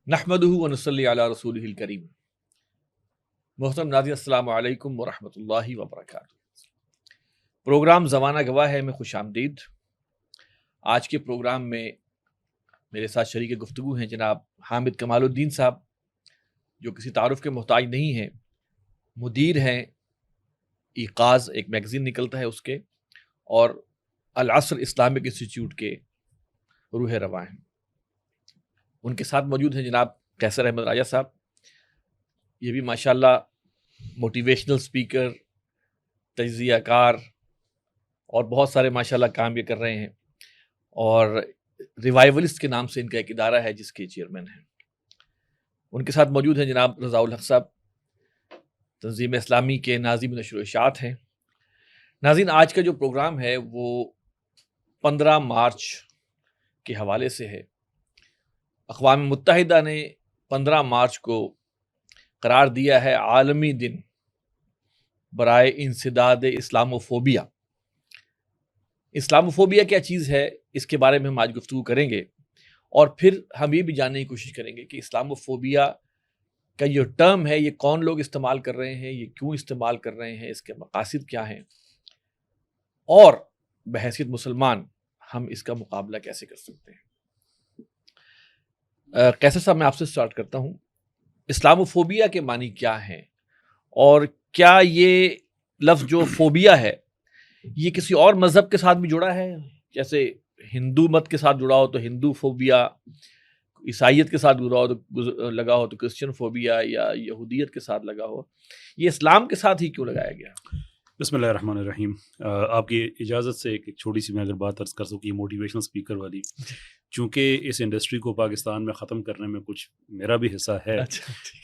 نحمدہ ونصلی علی رسولہ الکریم۔ محترم ناظرین، السلام علیکم ورحمۃ اللہ وبرکاتہ۔ پروگرام زمانہ گواہ ہے میں خوش آمدید۔ آج کے پروگرام میں میرے ساتھ شریک گفتگو ہیں جناب حامد کمال الدین صاحب، جو کسی تعارف کے محتاج نہیں ہیں، مدیر ہیں ایقاظ، ایک میگزین نکلتا ہے اس کے، اور العصر اسلامک انسٹیٹیوٹ کے روح رواں ہیں۔ ان کے ساتھ موجود ہیں جناب قیصر احمد راجہ صاحب، یہ بھی ماشاءاللہ موٹیویشنل اسپیکر، تجزیہ کار اور بہت سارے ماشاءاللہ کام یہ کر رہے ہیں، اور ریوائولسٹ کے نام سے ان کا ایک ادارہ ہے جس کے چیئرمین ہیں۔ ان کے ساتھ موجود ہیں جناب رضا الحق صاحب، تنظیم اسلامی کے ناظم نشر و اشاعت ہیں۔ ناظرین، آج کا جو پروگرام ہے وہ 15 مارچ کے حوالے سے ہے۔ اقوام متحدہ نے 15 مارچ کو قرار دیا ہے عالمی دن برائے انسداد اسلاموفوبیا۔ اسلاموفوبیا کیا چیز ہے، اس کے بارے میں ہم آج گفتگو کریں گے، اور پھر ہم یہ بھی جاننے کی کوشش کریں گے کہ اسلاموفوبیا کا یہ ٹرم ہے، یہ کون لوگ استعمال کر رہے ہیں، یہ کیوں استعمال کر رہے ہیں، اس کے مقاصد کیا ہیں، اور بحیثیت مسلمان ہم اس کا مقابلہ کیسے کر سکتے ہیں۔ قیصر صاحب، میں آپ سے سٹارٹ کرتا ہوں۔ اسلاموفوبیا کے معنی کیا ہیں، اور کیا یہ لفظ جو فوبیا ہے یہ کسی اور مذہب کے ساتھ بھی جڑا ہے؟ جیسے ہندو مت کے ساتھ جڑا ہو تو ہندو فوبیا، عیسائیت کے ساتھ جڑا ہو تو لگا ہو تو کرسچن فوبیا، یا یہودیت کے ساتھ لگا ہو، یہ اسلام کے ساتھ ہی کیوں لگایا گیا؟ بسم اللہ الرحمن الرحیم۔ آپ کی اجازت سے ایک چھوٹی سی میں اگر بات عرض کر سکوں، موٹیویشنل اسپیکر والی، چونکہ اس انڈسٹری کو پاکستان میں ختم کرنے میں کچھ میرا بھی حصہ ہے،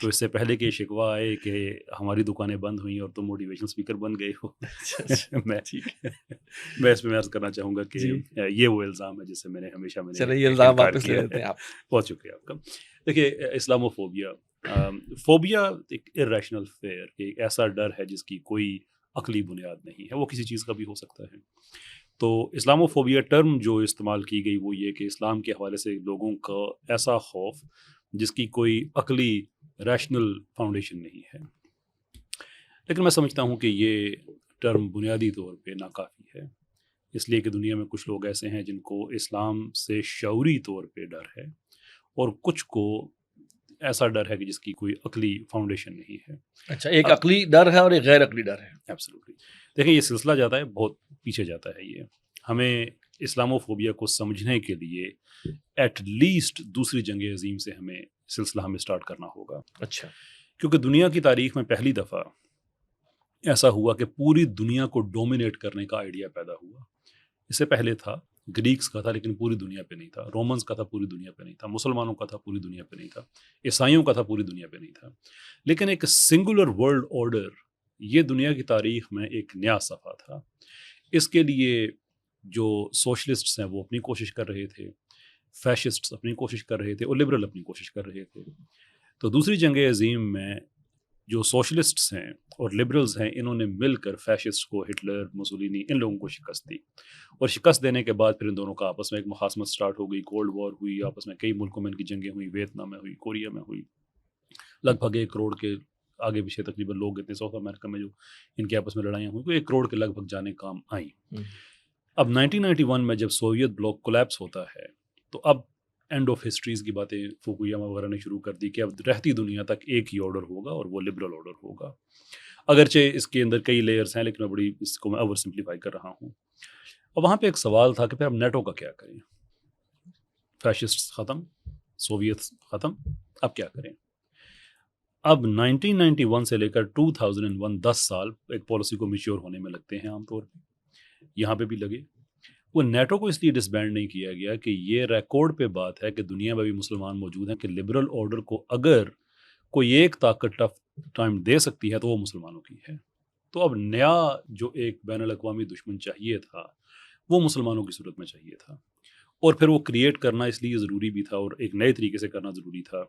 تو اس سے پہلے کہ شکوہ آئے کہ ہماری دکانیں بند ہوئیں اور تم موٹیویشنل اسپیکر بن گئے ہو، میں اس میں عرض کرنا چاہوں گا کہ یہ وہ الزام ہے جس سے میں نے ہمیشہ یہ الزام واپس لے لیتے ہیں آپ۔ بہت شکریہ آپ کا۔ دیکھیے، اسلاموفوبیا فوبیا ایک ارریشنل فیئر، ایک ایسا ڈر ہے جس کی کوئی عقلی بنیاد نہیں ہے، وہ کسی چیز کا بھی ہو سکتا ہے۔ تو اسلاموفوبیا ٹرم جو استعمال کی گئی وہ یہ کہ اسلام کے حوالے سے لوگوں کا ایسا خوف جس کی کوئی عقلی ریشنل فاؤنڈیشن نہیں ہے۔ لیکن میں سمجھتا ہوں کہ یہ ٹرم بنیادی طور پہ ناکافی ہے، اس لیے کہ دنیا میں کچھ لوگ ایسے ہیں جن کو اسلام سے شعوری طور پہ ڈر ہے، اور کچھ کو ایسا ڈر ہے کہ جس کی کوئی عقلی فاؤنڈیشن نہیں ہے۔ اچھا، ایک عقلی ڈر ہے اور ایک غیر عقلی ڈر ہے۔ ایبسلیوٹلی۔ دیکھیں، یہ سلسلہ جاتا ہے، بہت پیچھے جاتا ہے۔ یہ ہمیں اسلاموفوبیا کو سمجھنے کے لیے ایٹ لیسٹ دوسری جنگ عظیم سے ہمیں سلسلہ ہمیں سٹارٹ کرنا ہوگا۔ اچھا، کیونکہ دنیا کی تاریخ میں پہلی دفعہ ایسا ہوا کہ پوری دنیا کو ڈومینیٹ کرنے کا آئیڈیا پیدا ہوا۔ اس سے پہلے تھا گریکس کا تھا، لیکن پوری دنیا پہ نہیں تھا۔ رومنز کا تھا، پوری دنیا پہ نہیں تھا۔ مسلمانوں کا تھا، پوری دنیا پہ نہیں تھا۔ عیسائیوں کا تھا، پوری دنیا پہ نہیں تھا۔ لیکن ایک سنگولر ورلڈ آرڈر، یہ دنیا کی تاریخ میں ایک نیا صفحہ تھا۔ اس کے لیے جو سوشلسٹس ہیں وہ اپنی کوشش کر رہے تھے، فیشسٹس اپنی کوشش کر رہے تھے، اور لبرل اپنی کوشش کر رہے تھے۔ تو دوسری جنگ عظیم میں جو سوشلسٹس ہیں اور لبرلز ہیں، انہوں نے مل کر فیشسٹ کو، ہٹلر، مسولینی، ان لوگوں کو شکست دی، اور شکست دینے کے بعد پھر ان دونوں کا آپس میں ایک مخاصمت سٹارٹ ہو گئی، کولڈ وار ہوئی، آپس میں کئی ملکوں میں ان کی جنگیں ہوئی، ویتنام میں ہوئی، کوریا میں ہوئی، لگ بھگ 1 کروڑ کے آگے پیچھے تقریباً لوگ اتنے، ساؤتھ امریکہ میں جو ان کے آپس میں لڑائیاں ہوئی، تو 1 کروڑ کے لگ بھگ جانے کام آئیں۔ اب 1991 میں جب سوویت بلاک کولیپس ہوتا ہے، تو اب اینڈ آف ہسٹریز کی باتیں فوکویاما وغیرہ نے شروع کر دی کہ اب رہتی دنیا تک ایک ہی آرڈر ہوگا، اور وہ لبرل آرڈر ہوگا۔ اگرچہ اس کے اندر کئی لیئرز ہیں، لیکن اس کو میں اوور سمپلیفائی کر رہا ہوں۔ اور وہاں پہ ایک سوال تھا کہ پھر اب نیٹو کا کیا کریں؟ فیشسٹ ختم، سوویت ختم، اب کیا کریں؟ اب 1991 سے لے کر 2001، 10 سال ایک پالیسی کو میچور ہونے میں لگتے ہیں، عام طور پہ یہاں پہ بھی لگے۔ وہ نیٹو کو اس لیے ڈس بینڈ نہیں کیا گیا کہ یہ ریکارڈ پہ بات ہے کہ دنیا میں بھی مسلمان موجود ہیں کہ لبرل آرڈر کو اگر کوئی ایک طاقت ٹف ٹائم دے سکتی ہے تو وہ مسلمانوں کی ہے۔ تو اب نیا جو ایک بین الاقوامی دشمن چاہیے تھا وہ مسلمانوں کی صورت میں چاہیے تھا، اور پھر وہ کریٹ کرنا اس لیے ضروری بھی تھا، اور ایک نئے طریقے سے کرنا ضروری تھا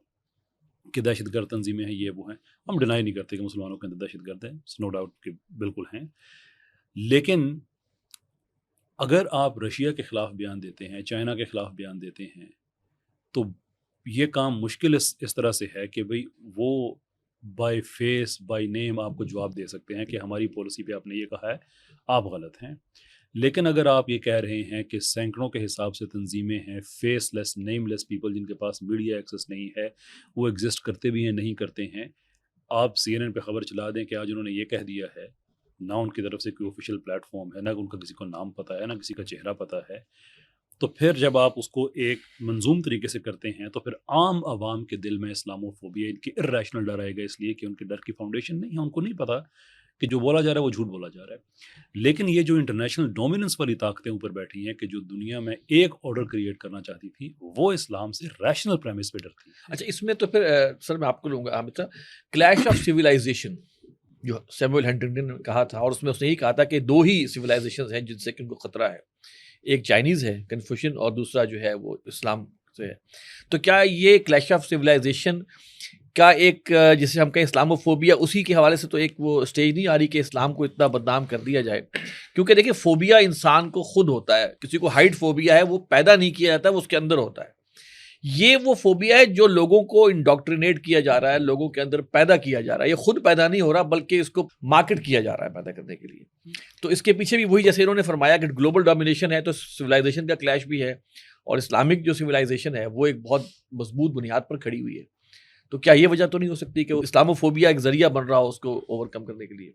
کہ دہشت گرد تنظیمیں ہیں، یہ وہ ہیں۔ ہم ڈینائی نہیں کرتے کہ مسلمانوں کے اندر دہشت گرد ہیں، نو ڈاؤٹ کہ بالکل ہیں، لیکن اگر آپ رشیا کے خلاف بیان دیتے ہیں، چائنا کے خلاف بیان دیتے ہیں، تو یہ کام مشکل اس طرح سے ہے کہ بھئی وہ بائی فیس بائی نیم آپ کو جواب دے سکتے ہیں کہ ہماری پالیسی پہ آپ نے یہ کہا ہے، آپ غلط ہیں. لیکن اگر آپ یہ کہہ رہے ہیں کہ سینکڑوں کے حساب سے تنظیمیں ہیں، فیس لیس نیم لیس پیپل جن کے پاس میڈیا ایکسیس نہیں ہے، وہ ایگزسٹ کرتے بھی ہیں نہیں کرتے ہیں، آپ CNN پہ خبر چلا دیں کہ آج انہوں نے یہ کہہ دیا ہے، نہ ان کی طرف سے کوئی آفیشیل پلیٹ فارم ہے، نہ ان کا کسی کو نام پتہ ہے، نہ کسی کا چہرہ پتہ ہے، تو پھر جب آپ اس کو ایک منظوم طریقے سے کرتے ہیں تو پھر عام عوام کے دل میں اسلاموفوبیا، ان کی ارریشنل ڈر آئے گا، اس لیے کہ ان کے ڈر کی فاؤنڈیشن نہیں ہے، ان کو نہیں پتہ کہ جو بولا جا رہا ہے وہ جھوٹ بولا جا رہا ہے. لیکن یہ جو انٹرنیشنل ڈومیننس والی طاقتیں اوپر بیٹھی ہیں کہ جو دنیا میں ایک آرڈر کریٹ کرنا چاہتی تھی، وہ اسلام سے ریشنل پریمس پہ ڈرتی. اچھا، اس میں تو پھر سر میں آپ کو لوں گا حامد صاحب، کلیش آف سویلائزیشن جو سیموئل ہنٹنگٹن نے کہا تھا، اور اس میں اس نے یہی کہا تھا کہ دو ہی سویلائزیشن ہیں جن سے کہ ان کو خطرہ ہے، ایک چائنیز ہے کنفیوشن، اور دوسرا جو ہے وہ اسلام سے ہے. تو کیا یہ کلیش آف سویلائزیشن کا ایک جسے ہم کہیں اسلاموفوبیا، اسی کے حوالے سے تو ایک وہ اسٹیج نہیں آ رہی کہ اسلام کو اتنا بدنام کر دیا جائے؟ کیونکہ دیکھیں فوبیا انسان کو خود ہوتا ہے، کسی کو ہائٹ فوبیا ہے، وہ پیدا نہیں کیا جاتا ہے، وہ اس کے اندر ہوتا ہے. یہ وہ فوبیا ہے جو لوگوں کو انڈاکٹرینیٹ کیا جا رہا ہے، لوگوں کے اندر پیدا کیا جا رہا ہے. یہ خود پیدا نہیں ہو رہا بلکہ اس کو مارکیٹ کیا جا رہا ہے پیدا کرنے کے لیے. تو اس کے پیچھے بھی وہی جیسے انہوں نے فرمایا کہ گلوبل ڈومینیشن ہے تو سویلائزیشن کا کلیش بھی ہے، اور اسلامک جو سویلائزیشن ہے وہ ایک بہت مضبوط بنیاد پر کھڑی ہوئی ہے. تو کیا یہ وجہ تو نہیں ہو سکتی کہ اسلاموفوبیا ایک ذریعہ بن رہا ہو اس کو اوور کم کرنے کے لیے؟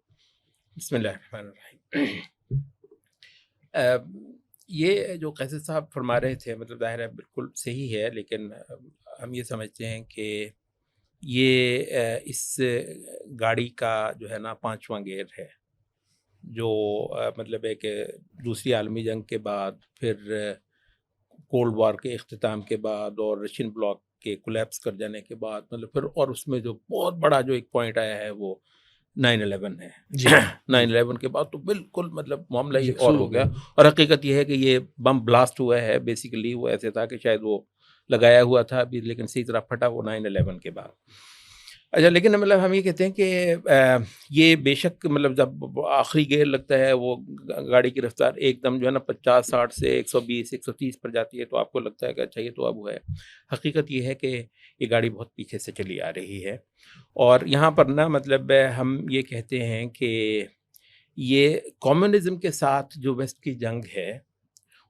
بسم اللہ الرحمن الرحیم. یہ جو قیصر صاحب فرما رہے تھے مطلب ظاہر ہے بالکل صحیح ہے، لیکن ہم یہ سمجھتے ہیں کہ یہ اس گاڑی کا جو ہے نا 5واں گیئر ہے، جو مطلب ہے کہ دوسری عالمی جنگ کے بعد، پھر کولڈ وار کے اختتام کے بعد، اور رشین بلاک کے کولیپس کر جانے کے بعد، مطلب پھر اور اس میں جو بہت بڑا جو ایک پوائنٹ آیا ہے وہ 9/11 ہے. 9/11 کے بعد تو بالکل مطلب معاملہ ہی اور ہو گیا. اور حقیقت یہ ہے کہ یہ بم بلاسٹ ہوا ہے، بیسیکلی وہ ایسے تھا کہ شاید وہ لگایا ہوا تھا ابھی، لیکن صحیح طرح پھٹا وہ 9/11 کے بعد. اچھا، لیکن مطلب ہم یہ کہتے ہیں کہ یہ بے شک مطلب جب آخری گیئر لگتا ہے وہ گاڑی کی رفتار ایک دم جو ہے نا 50-60 سے 120-130 پر جاتی ہے، تو آپ کو لگتا ہے کہ اچھا یہ تو اب ہے. حقیقت یہ ہے کہ یہ گاڑی بہت پیچھے سے چلی آ رہی ہے. اور یہاں پر نا مطلب ہم یہ کہتے ہیں کہ یہ کمیونزم کے ساتھ جو ویسٹ کی جنگ ہے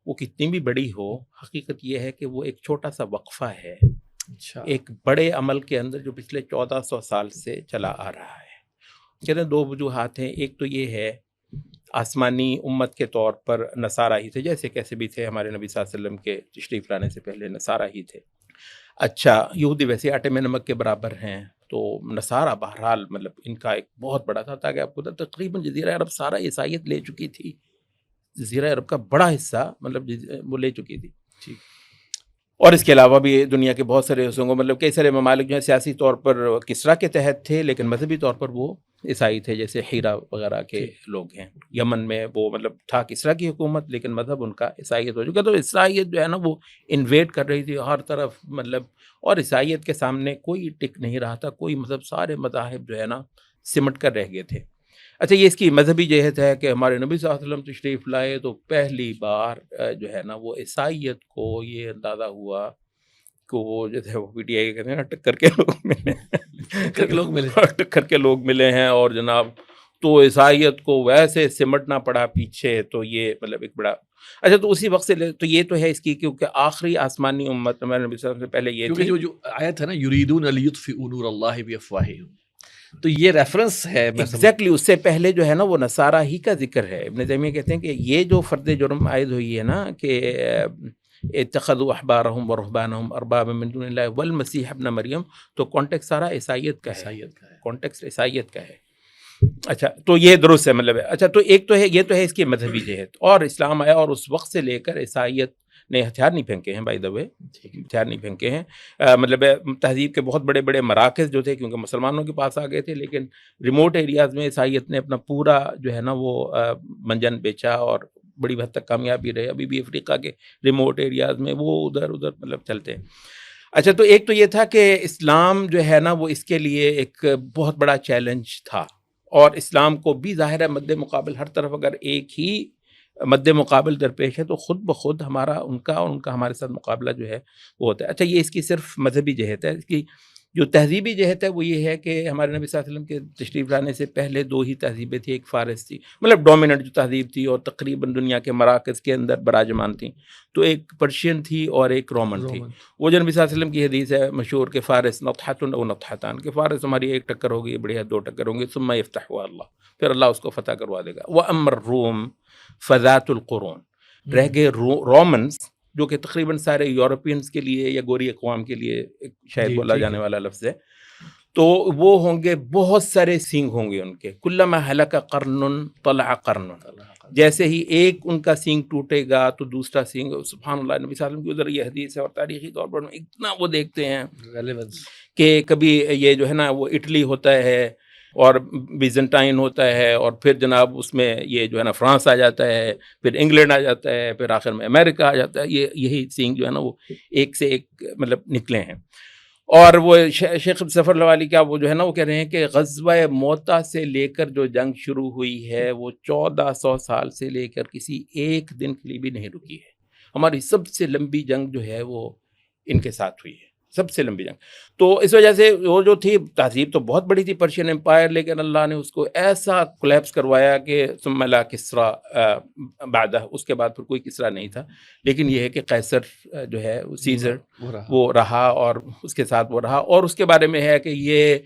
وہ کتنی بھی بڑی ہو، حقیقت یہ ہے کہ وہ ایک چھوٹا سا وقفہ ہے ایک بڑے عمل کے اندر جو پچھلے 1400 سال سے چلا آ رہا ہے. کہتے ہیں 2 وجوہات ہیں. ایک تو یہ ہے آسمانی امت کے طور پر نصارہ ہی تھے، جیسے کیسے بھی تھے، ہمارے نبی صلی اللہ علیہ وسلم کے تشریف لانے سے پہلے نصارہ ہی تھے. اچھا، یہودی ویسے آٹے میں نمک کے برابر ہیں، تو نصارہ بہرحال مطلب ان کا ایک بہت بڑا تھا، تاکہ آپ کو تقریباً جزیرہ عرب سارا عیسائیت لے چکی تھی. جزیرہ عرب کا بڑا حصہ مطلب وہ لے چکی تھی. اور اس کے علاوہ بھی دنیا کے بہت سارے حصوں کو مطلب کئی سارے ممالک جو ہیں سیاسی طور پر کسرا کے تحت تھے، لیکن مذہبی طور پر وہ عیسائی تھے، جیسے ہیرا وغیرہ کے لوگ ہیں. یمن میں وہ مطلب تھا کسرا کی حکومت، لیکن مذہب ان کا عیسائیت ہو چکا. تو عیسائیت جو ہے نا وہ انویٹ کر رہی تھی ہر طرف مطلب، اور عیسائیت کے سامنے کوئی ٹک نہیں رہا تھا، کوئی مذہب، سارے مذاہب جو ہے نا سمٹ کر رہ گئے تھے. اچھا، یہ اس کی مذہبی جہت ہے کہ ہمارے نبی صلی اللہ علیہ وسلم تشریف لائے تو پہلی بار جو ہے نا وہ عیسائیت کو یہ اندازہ ہوا کہ وہ جو ہے وہ پی ٹی آئی کہتے ہیں نا ٹکر کے لوگ ملے ہیں، اور جناب تو عیسائیت کو ویسے سمٹنا پڑا پیچھے. تو یہ مطلب ایک بڑا اچھا، تو اسی وقت سے تو یہ تو ہے اس کی، کیونکہ آخری آسمانی امت ہمارے نبی صلی اللہ علیہ وسلم سے پہلے یہ تھی، جو آیت ہے نا یریدون لیطفئوا نور اللہ بافواہہم، تو یہ ریفرنس ہے ایگزیکٹلی. اس سے پہلے جو ہے نا وہ نصارہ ہی کا ذکر ہے. ابن تیمیہ کہتے ہیں کہ یہ جو فرد جرم عائد ہوئی ہے نا کہ اتخذوا احبارهم ورهبانهم اربابا من دون اللہ والمسیح ابن مریم، تو کانٹیکسٹ سارا عیسائیت کا ہے، کانٹیکسٹ عیسائیت کا ہے. اچھا، تو یہ درست ہے مطلب ہے. اچھا، تو ایک تو ہے یہ تو ہے اس کی مذہبی جہت، اور اسلام آیا اور اس وقت سے لے کر عیسائیت نے ہتھیار نہیں پھینکے ہیں، بائی دا وے ہتھیار نہیں پھینکے ہیں. مطلب تہذیب کے بہت بڑے بڑے مراکز جو تھے کیونکہ مسلمانوں کے پاس آ گئے تھے، لیکن ریموٹ ایریاز میں عیسائیت نے اپنا پورا جو ہے نا وہ منجن بیچا، اور بڑی حد تک کامیابی رہے. ابھی بھی افریقہ کے ریموٹ ایریاز میں وہ ادھر مطلب چلتے ہیں. اچھا، تو ایک تو یہ تھا کہ اسلام جو ہے نا وہ اس کے لیے ایک بہت بڑا چیلنج تھا، اور اسلام کو بھی ظاہر ہے مد مقابل ہر طرف اگر ایک ہی مد مقابل درپیش ہے تو خود بخود ہمارا ان کا اور ان کا ہمارے ساتھ مقابلہ جو ہے وہ ہوتا ہے. اچھا یہ اس کی صرف مذہبی جہت ہے. اس کی جو تہذیبی جہت ہے وہ یہ ہے کہ ہمارے نبی صلی اللہ علیہ وسلم کے تشریف لانے سے پہلے 2 ہی تہذیبیں تھیں. ایک فارس تھی مطلب ڈومیننٹ جو تہذیب تھی اور تقریباً دنیا کے مراکز کے اندر براجمان تھیں, تو ایک پرشین تھی اور ایک رومن تھی. وہ جو نبی صلی اللہ علیہ وسلم کی حدیث ہے مشہور کہ فارس نطحۃ او نطحتان, کہ فارس ہماری ایک ٹکر ہوگی بڑھیا 2 ٹکر ہوں گے, ثم یفتح اللہ, پھر اللہ اس کو فتح کروا دے گا. وَأَمَّا الروم فذات القرون, رہ گئے رومنز جو کہ تقریباً سارے یورپینز کے لیے یا گوری اقوام کے لیے شاید بولا جانے والا لفظ ہے, تو وہ ہوں گے بہت سارے سینگ ہوں گے ان کے. کلما ہلک قرن طلع قرن, جیسے ہی ایک ان کا سینگ ٹوٹے گا تو دوسرا سینگ. سبحان اللہ, نبی صلی اللہ علیہ وسلم کی ادھر یہ حدیث ہے اور تاریخی طور پر اتنا وہ دیکھتے ہیں کہ کبھی یہ جو ہے نا وہ اٹلی ہوتا ہے اور بیزنٹائن ہوتا ہے, اور پھر جناب اس میں یہ جو ہے نا فرانس آ جاتا ہے, پھر انگلینڈ آ جاتا ہے, پھر آخر میں امریکہ آ جاتا ہے. یہی سینگ جو ہے نا وہ ایک سے ایک مطلب نکلے ہیں. اور وہ شیخ ظفر لوالی کا وہ جو ہے نا وہ کہہ رہے ہیں کہ غزوہ موتا سے لے کر جو جنگ شروع ہوئی ہے وہ 1400 سال سے لے کر کسی ایک دن کے لیے بھی نہیں رکی ہے. ہماری سب سے لمبی جنگ جو ہے وہ ان کے ساتھ ہوئی ہے, سب سے لمبی جنگ. تو اس وجہ سے وہ جو تھی تہذیب تو بہت بڑی تھی پرشین امپائر, لیکن اللہ نے اس کو ایسا کولیپس کروایا کہ ثم لا کسرا بعدہ, اس کے بعد پھر کوئی کسرا نہیں تھا. لیکن یہ ہے کہ قیصر جو ہے سیزر وہ رہا اور اس کے ساتھ وہ رہا. اور اس کے بارے میں ہے کہ یہ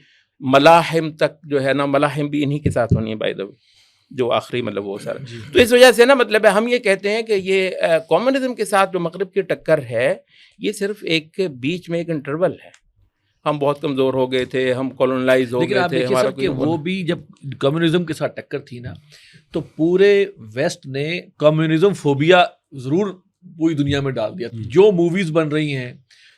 ملاحم تک جو ہے نا, ملاحم بھی انہی کے ساتھ ہونی ہے بائی دا وے, جو آخری مطلب وہ سارا. تو اس وجہ سے نا مطلب ہم یہ کہتے ہیں کہ یہ کمیونزم کے ساتھ جو مغرب کی ٹکر ہے یہ صرف ایک بیچ میں ایک انٹرول ہے. ہم بہت کمزور ہو گئے تھے, ہم کولونلائز ہو گئے تھے. ہمارا کہ وہ بھی جب کمیونزم کے ساتھ ٹکر تھی نا تو پورے ویسٹ نے کمیونزم فوبیا ضرور پوری دنیا میں ڈال دیا. جو موویز بن رہی ہیں,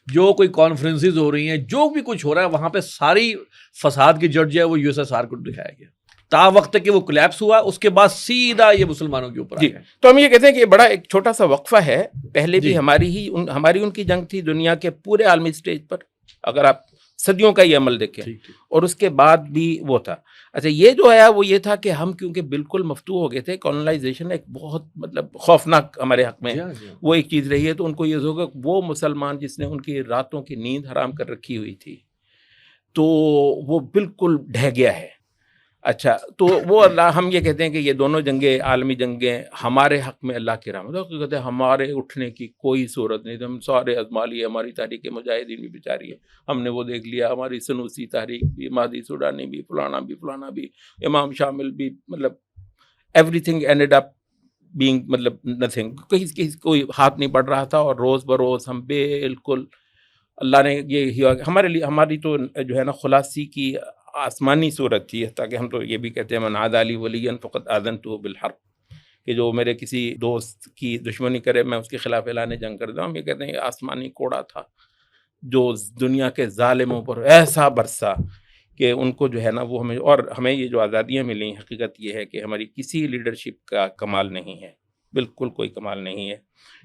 جو کوئی کانفرنسز ہو رہی ہیں, جو بھی کچھ ہو رہا ہے وہاں پہ ساری فساد کی جڑ جو ہے وہ USSR کو دکھایا گیا تا وقت کہ وہ کولیپس ہوا. اس کے بعد سیدھا یہ مسلمانوں کے اوپر جی. تو ہم یہ کہتے ہیں کہ بڑا ایک چھوٹا سا وقفہ ہے. پہلے بھی ہماری ان کی جنگ تھی دنیا کے پورے عالمی سٹیج پر, اگر آپ صدیوں کا یہ عمل دیکھیں, اور اس کے بعد بھی وہ تھا. اچھا یہ جو ہے وہ یہ تھا کہ ہم کیونکہ بالکل مفتوح ہو گئے تھے, کولونائزیشن ایک بہت مطلب خوفناک ہمارے حق میں وہ ایک چیز رہی ہے. تو ان کو یہ ہوگا وہ مسلمان جس نے ان کی راتوں کی نیند حرام کر رکھی ہوئی تھی تو وہ بالکل ڈھہ گیا ہے. اچھا تو وہ اللہ, ہم یہ کہتے ہیں کہ یہ دونوں جنگیں عالمی جنگیں ہمارے حق میں اللہ کی رحمت ہے. کہتے ہیں ہمارے اٹھنے کی کوئی صورت نہیں, ہم سارے ازما لیے. ہماری تحریک مجاہدین بھی بیچاری ہے, ہم نے وہ دیکھ لیا. ہماری سنوسی تحریک بھی, مہدی سوڈانی بھی, فلانا بھی, امام شامل بھی, مطلب every thing ended up being مطلب نتھنگ. کسی کوئی ہاتھ نہیں پڑ رہا تھا. اور روز بروز ہم بالکل اللہ نے یہ ہمارے لیے, ہماری تو جو ہے نا خلاصی کی آسمانی صورت تھی. تاکہ ہم تو یہ بھی کہتے ہیں من عادى لي وليا فقد آذنته بالحرب, کہ جو میرے کسی دوست کی دشمنی کرے میں اس کے خلاف اعلان جنگ کر دوں. ہم یہ کہتے ہیں یہ آسمانی کوڑا تھا جو دنیا کے ظالموں پر ایسا برسا کہ ان کو جو ہے نا وہ ہمیں, اور ہمیں یہ جو آزادیاں ملیں, حقیقت یہ ہے کہ ہماری کسی لیڈرشپ کا کمال نہیں ہے, بالکل کوئی کمال نہیں ہے.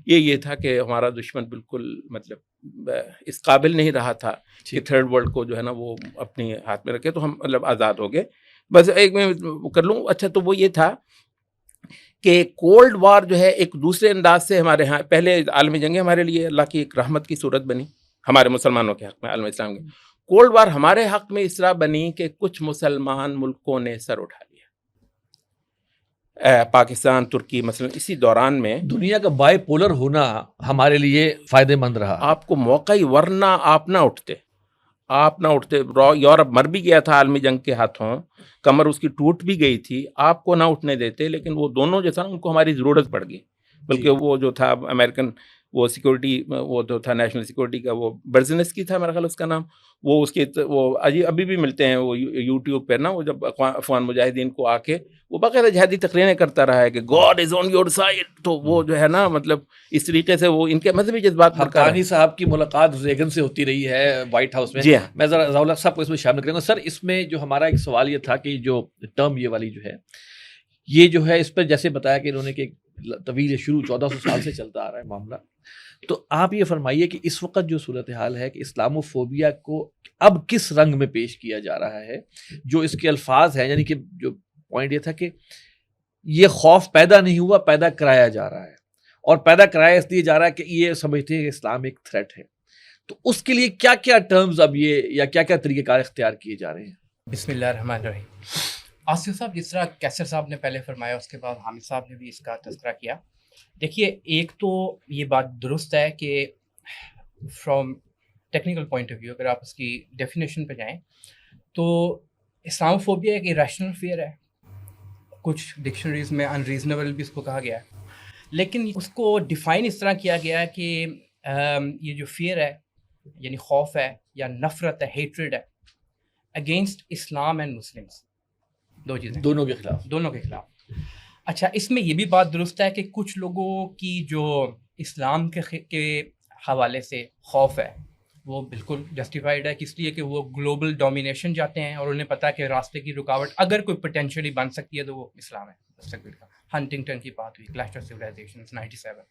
یہ تھا کہ ہمارا دشمن بالکل مطلب اس قابل نہیں رہا تھا کہ تھرڈ ورلڈ کو جو ہے نا وہ اپنے ہاتھ میں رکھے. تو ہم مطلب آزاد ہو گئے. بس ایک میں کر لوں. اچھا تو وہ یہ تھا کہ کولڈ وار جو ہے ایک دوسرے انداز سے ہمارے ہاں, پہلے عالمی جنگیں ہمارے لیے اللہ کی ایک رحمت کی صورت بنی ہمارے مسلمانوں کے حق میں, عالم اسلام کے. کولڈ وار ہمارے حق میں اس طرح بنی کہ کچھ مسلمان ملکوں نے سر اٹھا لیا. پاکستان, ترکی مثلا اسی دوران میں دنیا کا بائی پولر ہونا ہمارے لیے فائدہ مند رہا. آپ کو موقع ہی, ورنہ آپ نہ اٹھتے. یورپ مر بھی گیا تھا عالمی جنگ کے ہاتھوں, کمر اس کی ٹوٹ بھی گئی تھی, آپ کو نہ اٹھنے دیتے. لیکن وہ دونوں جو تھا ان کو ہماری ضرورت پڑ گئی. بلکہ وہ جو تھا امریکن وہ سیکورٹی, وہ جو تھا نیشنل سیکورٹی کا, وہ برزنسکی تھا میرا خیال اس کا نام. وہ اس کے وہ ابھی بھی ملتے ہیں وہ یوٹیوب پہ نا, وہ جب افغان مجاہدین کو آ کے وہ باقاعدہ جہادی تقریریں کرتا رہا ہے کہ God is on your side. تو وہ جو ہے نا مطلب اس طریقے سے وہ ان کے مذہبی جذبات. حقانی صاحب کی ملاقات ریگن سے ہوتی رہی ہے وائٹ ہاؤس میں. جی ہاں, میں ذرا ضیاء الحق صاحب کو اس میں شامل کروں گا. سر اس میں جو ہمارا ایک سوال یہ تھا کہ جو ٹرم یہ والی جو ہے یہ جو ہے اس پہ جیسے بتایا کہ انہوں نے کہ طویل شروع 1400 سال سے چلتا آ رہا ہے معاملہ. تو آپ یہ فرمائیے کہ اس وقت جو صورتحال ہے کہ اسلام و فوبیا کو اب کس رنگ میں پیش کیا جا رہا ہے, جو اس کے الفاظ ہیں, یعنی کہ جو پوائنٹ یہ تھا کہ یہ خوف پیدا نہیں ہوا، پیدا کرایا جا رہا ہے، اور پیدا کرایا اس لیے جا رہا ہے کہ یہ سمجھتے ہیں کہ اسلام ایک تھریٹ ہے. تو اس کے لیے کیا کیا ٹرمز اب یہ یا کیا کیا طریقہ کار اختیار کیے جا رہے ہیں؟ بسم اللہ الرحمن الرحیم. آصف صاحب، جس طرح کیسر صاحب نے پہلے فرمایا، اس کے بعد حامد صاحب نے بھی اس کا تذکرہ کیا. دیکھیے، ایک تو یہ بات درست ہے کہ from technical point of view اگر آپ اس کی ڈیفینیشن پہ جائیں تو اسلام فوبیا ایک ایریشنل فیئر ہے. کچھ ڈکشنریز میں انریزنیبل بھی اس کو کہا گیا ہے، لیکن اس کو ڈیفائن اس طرح کیا گیا ہے کہ یہ جو فیئر ہے، یعنی خوف ہے یا نفرت ہے، ہیٹریڈ ہے اگینسٹ اسلام اینڈ مسلمس. دو چیزیں، دونوں کے خلاف. اچھا، اس میں یہ بھی بات درست ہے کہ کچھ لوگوں کی جو اسلام کے حوالے سے خوف ہے وہ بالکل جسٹیفائڈ ہے، کس لیے کہ وہ گلوبل ڈومینیشن جاتے ہیں اور انہیں پتہ ہے کہ راستے کی رکاوٹ اگر کوئی پوٹینشلی بن سکتی ہے تو وہ اسلام ہے مستقبل کا. ہنٹنگٹن کی بات ہوئی، کلیش آف سویلائزیشنز 97،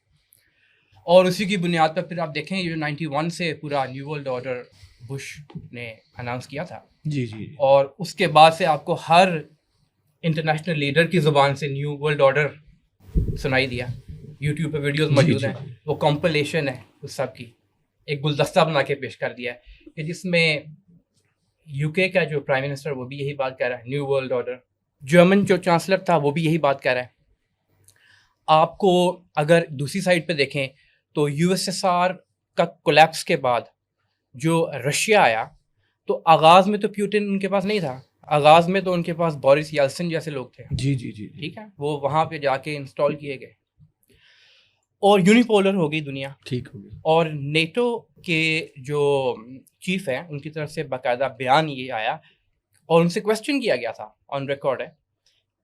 اور اسی کی بنیاد پر پھر آپ دیکھیں یہ 91 سے پورا نیو ورلڈ آرڈر بش نے اناؤنس کیا تھا. جی، اور اس کے بعد سے آپ کو ہر انٹرنیشنل لیڈر کی زبان سے نیو ورلڈ آرڈر سنائی دیا. یوٹیوب پہ ویڈیوز موجود ہیں، وہ کمپلیشن ہے اس سب کی، ایک گلدستہ بنا کے پیش کر دیا ہے کہ جس میں یو کے کا جو پرائم منسٹر وہ بھی یہی بات کہہ رہا ہے، نیو ورلڈ آرڈر. جرمن جو چانسلر تھا وہ بھی یہی بات کہہ رہا ہے. آپ کو اگر دوسری سائڈ پہ دیکھیں تو یو ایس ایس آر کا کولیپس کے بعد جو رشیا آیا تو آغاز میں تو پیوٹن ان کے پاس نہیں تھا، آغاز میں تو ان کے پاس بورس یلسن جیسے لوگ تھے. جی، ٹھیک ہے، وہ وہاں پہ جا کے انسٹال کیے گئے اور یونیپولر ہو گئی دنیا. ٹھیک ہو گیا. اور نیٹو کے جو چیف ہیں ان کی طرف سے باقاعدہ بیان یہ آیا اور ان سے کویسچن کیا گیا تھا، آن ریکارڈ ہے،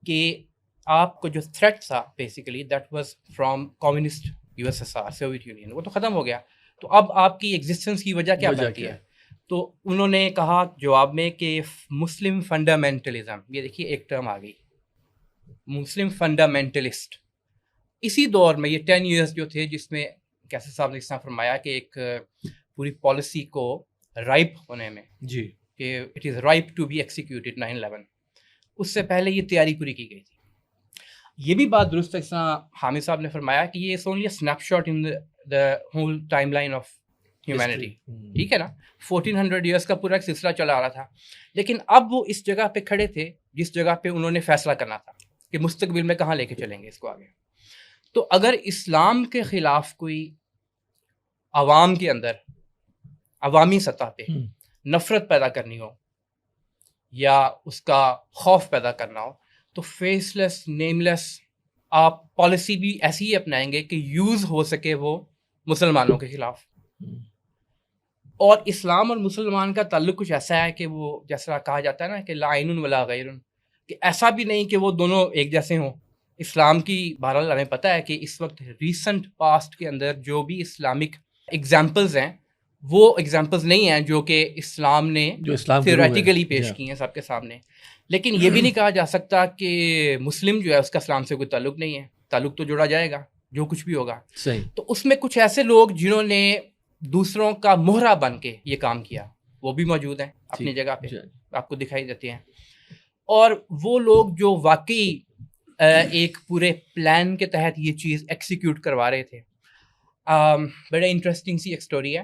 کہ آپ کو جو تھریٹ تھا basically that was from communist U S S R, Soviet union, وہ تو ختم ہو گیا، تو اب آپ کی ایگزسٹنس کی وجہ کیا بنتی ہے؟ تو انہوں نے کہا جواب میں کہ مسلم فنڈامنٹلزم. یہ دیکھیے ایک ٹرم آ گئی، مسلم فنڈامنٹلسٹ. اسی دور میں یہ 10 ایئرس جو تھے جس میں کیسر صاحب نے اس طرح فرمایا کہ ایک پوری پالیسی کو رائپ ہونے میں، جی، کہ it is ripe to be executed 9/11، اس سے پہلے یہ تیاری پوری کی گئی تھی. یہ بھی بات درست ہے اس طرح حامد صاحب نے فرمایا کہ یہ only a snapshot in the whole timeline of humanity. ٹھیک ہے نا، 1400 ایئرس کا پورا ایک سلسلہ چلا آ رہا تھا، لیکن اب وہ اس جگہ پہ کھڑے تھے جس جگہ پہ انہوں نے فیصلہ کرنا تھا کہ مستقبل میں کہاں لے کے چلیں گے اس کو آگے. تو اگر اسلام کے خلاف کوئی عوام کے اندر عوامی سطح پہ نفرت پیدا کرنی ہو یا اس کا خوف پیدا کرنا ہو تو فیس لیس، نیم لیس آپ پالیسی بھی ایسی ہی اپنائیں گے کہ یوز ہو سکے وہ مسلمانوں کے خلاف. اور اسلام اور مسلمان کا تعلق کچھ ایسا ہے کہ وہ جیسا کہا جاتا ہے نا کہ لا عین ولا غیر، کہ ایسا بھی نہیں کہ وہ دونوں ایک جیسے ہوں. اسلام کی بہرحال ہمیں پتہ ہے کہ اس وقت ریسنٹ پاسٹ کے اندر جو بھی اسلامک ایگزامپلز ہیں وہ ایگزامپلز نہیں ہیں جو کہ اسلام نے تھیوریٹیکلی پیش کی ہیں سب کے سامنے. لیکن یہ بھی نہیں کہا جا سکتا کہ مسلم جو ہے اس کا اسلام سے کوئی تعلق نہیں ہے، تعلق تو جوڑا جائے گا جو کچھ بھی ہوگا. صحیح. تو اس میں کچھ ایسے لوگ جنہوں نے دوسروں کا مہرہ بن کے یہ کام کیا وہ بھی موجود ہیں اپنی جگہ پہ، آپ کو دکھائی دیتے ہیں. اور وہ لوگ جو واقعی ایک پورے پلان کے تحت یہ چیز ایکسیکیوٹ کروا رہے تھے. بڑا انٹرسٹنگ سی ایک سٹوری ہے.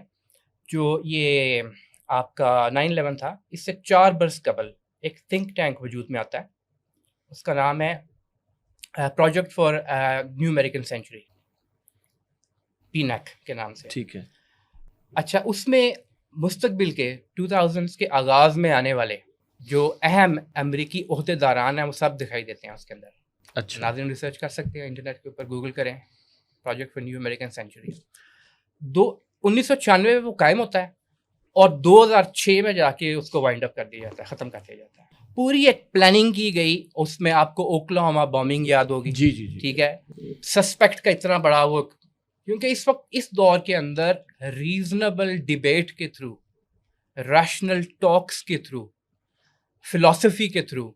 جو یہ آپ کا 9/11 تھا، اس سے 4 برس قبل ایک تھنک ٹینک وجود میں آتا ہے، اس کا نام ہے project for new American century, PNAC کے نام سے. ٹھیک ہے. اچھا، اس میں مستقبل کے 2000s کے آغاز میں آنے والے جو اہم امریکی عہدے داران ہیں وہ سب دکھائی دیتے ہیں اس کے اندر. اچھا، ناظرین ریسرچ کر سکتے ہیں انٹرنیٹ کے اوپر، گوگل کریں project for new American century. 1996 میں وہ قائم ہوتا ہے اور 2006 میں جا کے اس کو وائنڈ اپ کر دیا جاتا ہے، ختم کر دیا جاتا ہے. پوری ایک پلاننگ کی گئی، اس میں آپ کو اوکلاہوما بامبنگ یاد ہوگی. جی، ٹھیک ہے، سسپیکٹ کا اتنا بڑا وہ، کیونکہ اس وقت اس دور کے اندر ریزنیبل ڈیبیٹ کے تھرو، ریشنل ٹاکس کے تھرو، فلسفی کے تھرو